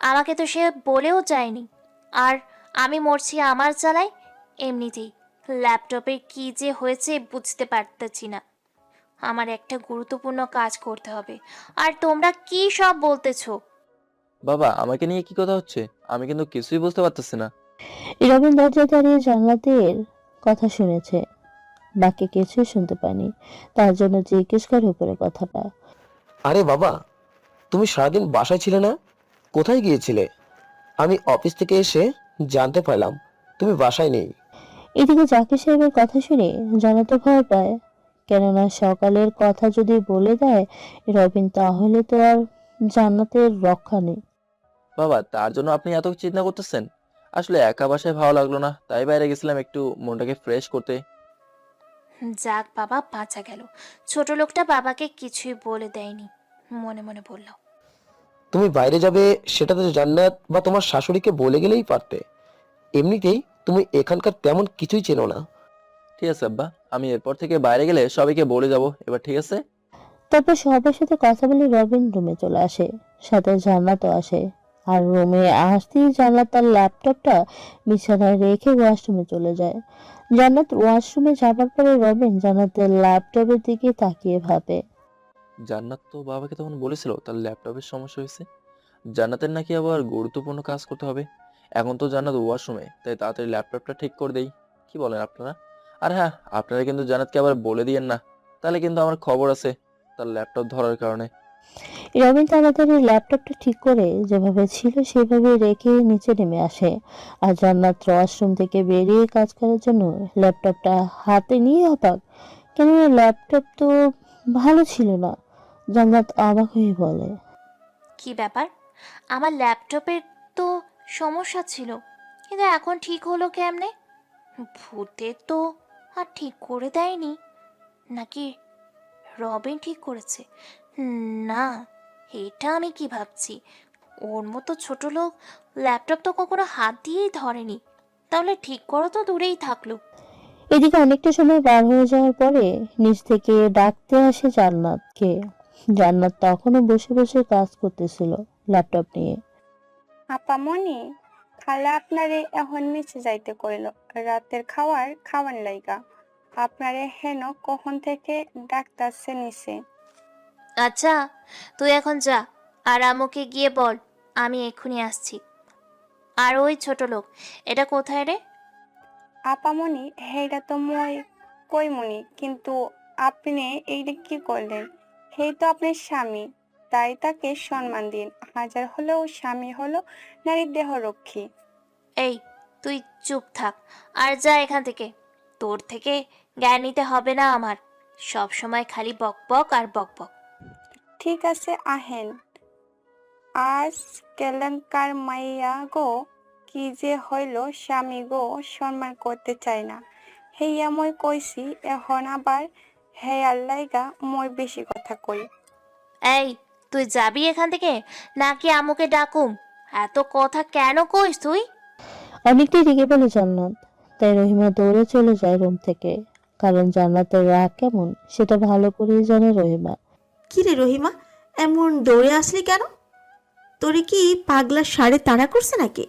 আমাকে তো সে বলেও যায়নি। আর আমি মরছি আমার জ্বালায়। এমনিতেই ল্যাপটপের কি যে হয়েছে বুঝতে পারতেছি না। আমার একটা গুরুত্বপূর্ণ কাজ করতে হবে, আর তোমরা কি সব বলতেছো? বাবা, আমাকে নিয়ে কি কথা হচ্ছে? আমি কিন্তু কিছুই বুঝতে পারতেছি না। রবিন দরজায় দাঁড়িয়ে জান্নাতের কথা শুনেছে, বাকি কিছুই শুনতে পায়নি, তার জন্য জিজ্ঞেস করে উপরে কথাটা। আরে বাবা, তুমি সারাদিন বাসায় ছিলে না? কোথায় গিয়েছিলে? আমি অফিস থেকে এসে জানতে পারলাম তুমি বাসায় নেই। এদিকে জাকির সাহেবের কথা শুনে জান্নাত ভয় পায়, কেননা সকালের কথা যদি বলে দেয় রবিন, তাহলে তো আর জান্নাতের রক্ষা নেই। বাবা, তার জন্য আপনি এত চিন্তা করতেছেন? আসলে একা বাসায় ভালো লাগলো না, তাই বাইরে গেছিলাম একটু মনটাকে ফ্রেশ করতে। যাক বাবা, বাঁচা গেল। ছোট লোকটা বাবাকে কিছুই বলে দেয়নি, মনে মনে বলল। তুমি বাইরে যাবে সেটা তো জান্নাত বা তোমার শাশুড়িকে বলে গেলেই পারতে। এমনিতেই তুমি এখানকার তেমন কিছুই চেনো না। ঠিক আছে আব্বা, আমি এরপর থেকে বাইরে গেলে সবাইকে বলে যাব এবার, ঠিক আছে? তারপর সবার সাথে কথা বলে রবিন রুমে চলে আসে, সাথে জান্নাতও আসে। আর রুমে আসতেই জান্নাত তার ল্যাপটপটা বিছানায় রেখে ওয়াশরুমে চলে যায়। জান্নাত ওয়াশরুমে যাবার পরে রবিন জান্নাতের ল্যাপটপের দিকে তাকিয়ে ভাবে, জান্নাত তো বাবাকে তখন বলেছিল তার ল্যাপটপের সমস্যা হয়েছে। জান্নাতের নাকি আবার গুরুত্বপূর্ণ কাজ করতে হবে। এখন তো জান্নাত ওয়াশরুমে, তাই তাড়াতাড়ি ল্যাপটপটা ঠিক করে দেই। কি বলেন আপনারা? আর হ্যাঁ, আপনারা কিন্তু জান্নাতকে আবার বলে দিয়েন না, তাহলে কিন্তু আমার খবর আছে তার ল্যাপটপ ধরার কারণে। রবিন তাড়াতাড়ি ল্যাপটপটা ঠিক করে যেভাবে ছিল সেভাবে রেখে নিচে নেমে আসে। আর জান্নাত ওয়াশরুম থেকে বেরিয়ে কাজ করার জন্য ল্যাপটপটা হাতে নিয়ে অবাক, কেননা ল্যাপটপ তো ভালো ছিল না। জান্নাত অবাক হয়ে বলে, কি ব্যাপার? আমার ল্যাপটপের তো সমস্যা ছিল, কিন্তু এখন ঠিক হলো কেমনে? ভূতে তো আর ঠিক করে দেয়নি, নাকি রবিন ঠিক করেছে? না, এটা আমি কি ভাবছি? ওর মতো ছোট লোক ল্যাপটপ তো কখনো হাত দিয়েই ধরেনি, তাহলে ঠিক করা তো দূরেই থাকলো। এদিকে অনেকটা সময় পার হয়ে যাওয়ার পরে নিচ থেকে ডাকতে আসে জান্নাতকে। জান্নাত তখনও বসে বসে কাজ করতেছিল ল্যাপটপ নিয়ে। আপামনি, খালা আপনারে এখন নিচে যাইতে কইল রাতের খাওয়ান লাইগা। আপনারে হেন কখন থেকে ডাকতাছে নিচে। আচ্ছা, তুই এখন যা, আর আম্মুকে গিয়ে বল আমি এক্ষুনি আসছি। আর ওই ছোট লোক, এটা কোথায় রে? আপামনি, হেইটা তো মই কইমুনি, কিন্তু আপনি এইটা কি করলেন? হেই তো আপনার স্বামী, তাই তাকে সম্মান দিন। হাজার হলেও স্বামী হলো নারীর দেহ রক্ষী। এই, তুই চুপ থাক আর যা এখান থেকে। তোর থেকে জ্ঞান নিতে হবে না আমার, সব সময় খালি বক বক আর বক বক। ঠিক আছে, আহেন। আজ কেলেঙ্কার মাইয়া গো, কি যে হইল, স্বামী গো সম্মান করতে চাই না। হেইয়া মই কইছি, এখন আবার হেয়ার লাইগা মই বেশি কথা কই। এই, তুই যাবি এখান থেকে নাকি আম্মুকে ডাকুম? এত কথা কেন কইস তুই? অনেকটাই রেগে পেল জান্নাত, তাই রহিমা দৌড়ে চলে যায় রুম থেকে। কারণ জান্নাতের রাগ কেমন সেটা ভালো করেই জানে রহিমা। কি রে রহিমা, এমন দৌড়ে আসলি কেন? তোরে কি পাগলা সাড়ে তাড়া করছে নাকি?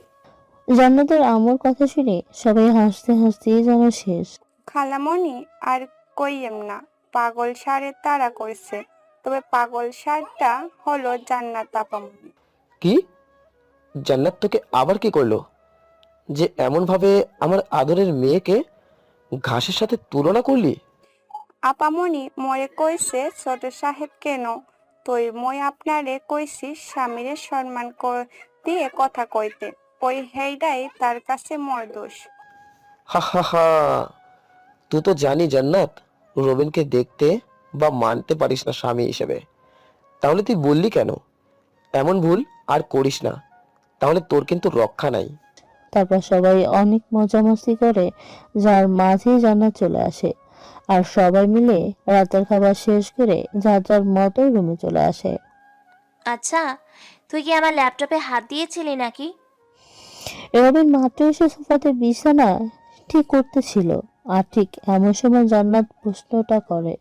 জান্নাতের আম্মুর কথা শুনে সবাই হাসতে হাসতেই যেন শেষ। খালামণি, আর কইয়েম না, পাগল সারে তারা করছে। তবে পাগল সারটা হলো জান্নাত আপামনি। কি? জান্নাত তোকে আবার কি করলো যে এমন ভাবে আমার আদরের মেয়েকে ঘাসের সাথে তুলনা করলি? আপামনি মরে কইছে ছোট সাহেব কেন, তুই মই আপনারে কইছি স্বামীরে সম্মান দিয়ে কথা কইতে। ওই হেইডাই তার কাছে মোর দোষ। হা হা হা, তুই তো জানি জান্নাত রবিনকে দেখতে বা মানতে পারিস না স্বামী হিসেবে, তাহলে তুই বললি কেন? এমন ভুল আর করিস না, তাহলে তোর কিন্তু রক্ষা নাই। তারপর সবাই অনেক মজামস্তি করে, যার মাঝেই জান্নাত চলে আসে। আর সবাই মিলে রাতের খাবার শেষ করে যার যার মতো রুমে চলে আসে। আচ্ছা, তুই কি আমার ল্যাপটপে হাত দিয়েছিলি নাকি? রবিন মাত্র এসে সোফাতে বিছানা ঠিক করতেছিল, আর ঠিক এমন সময় জান্নাত প্রশ্নটা করে।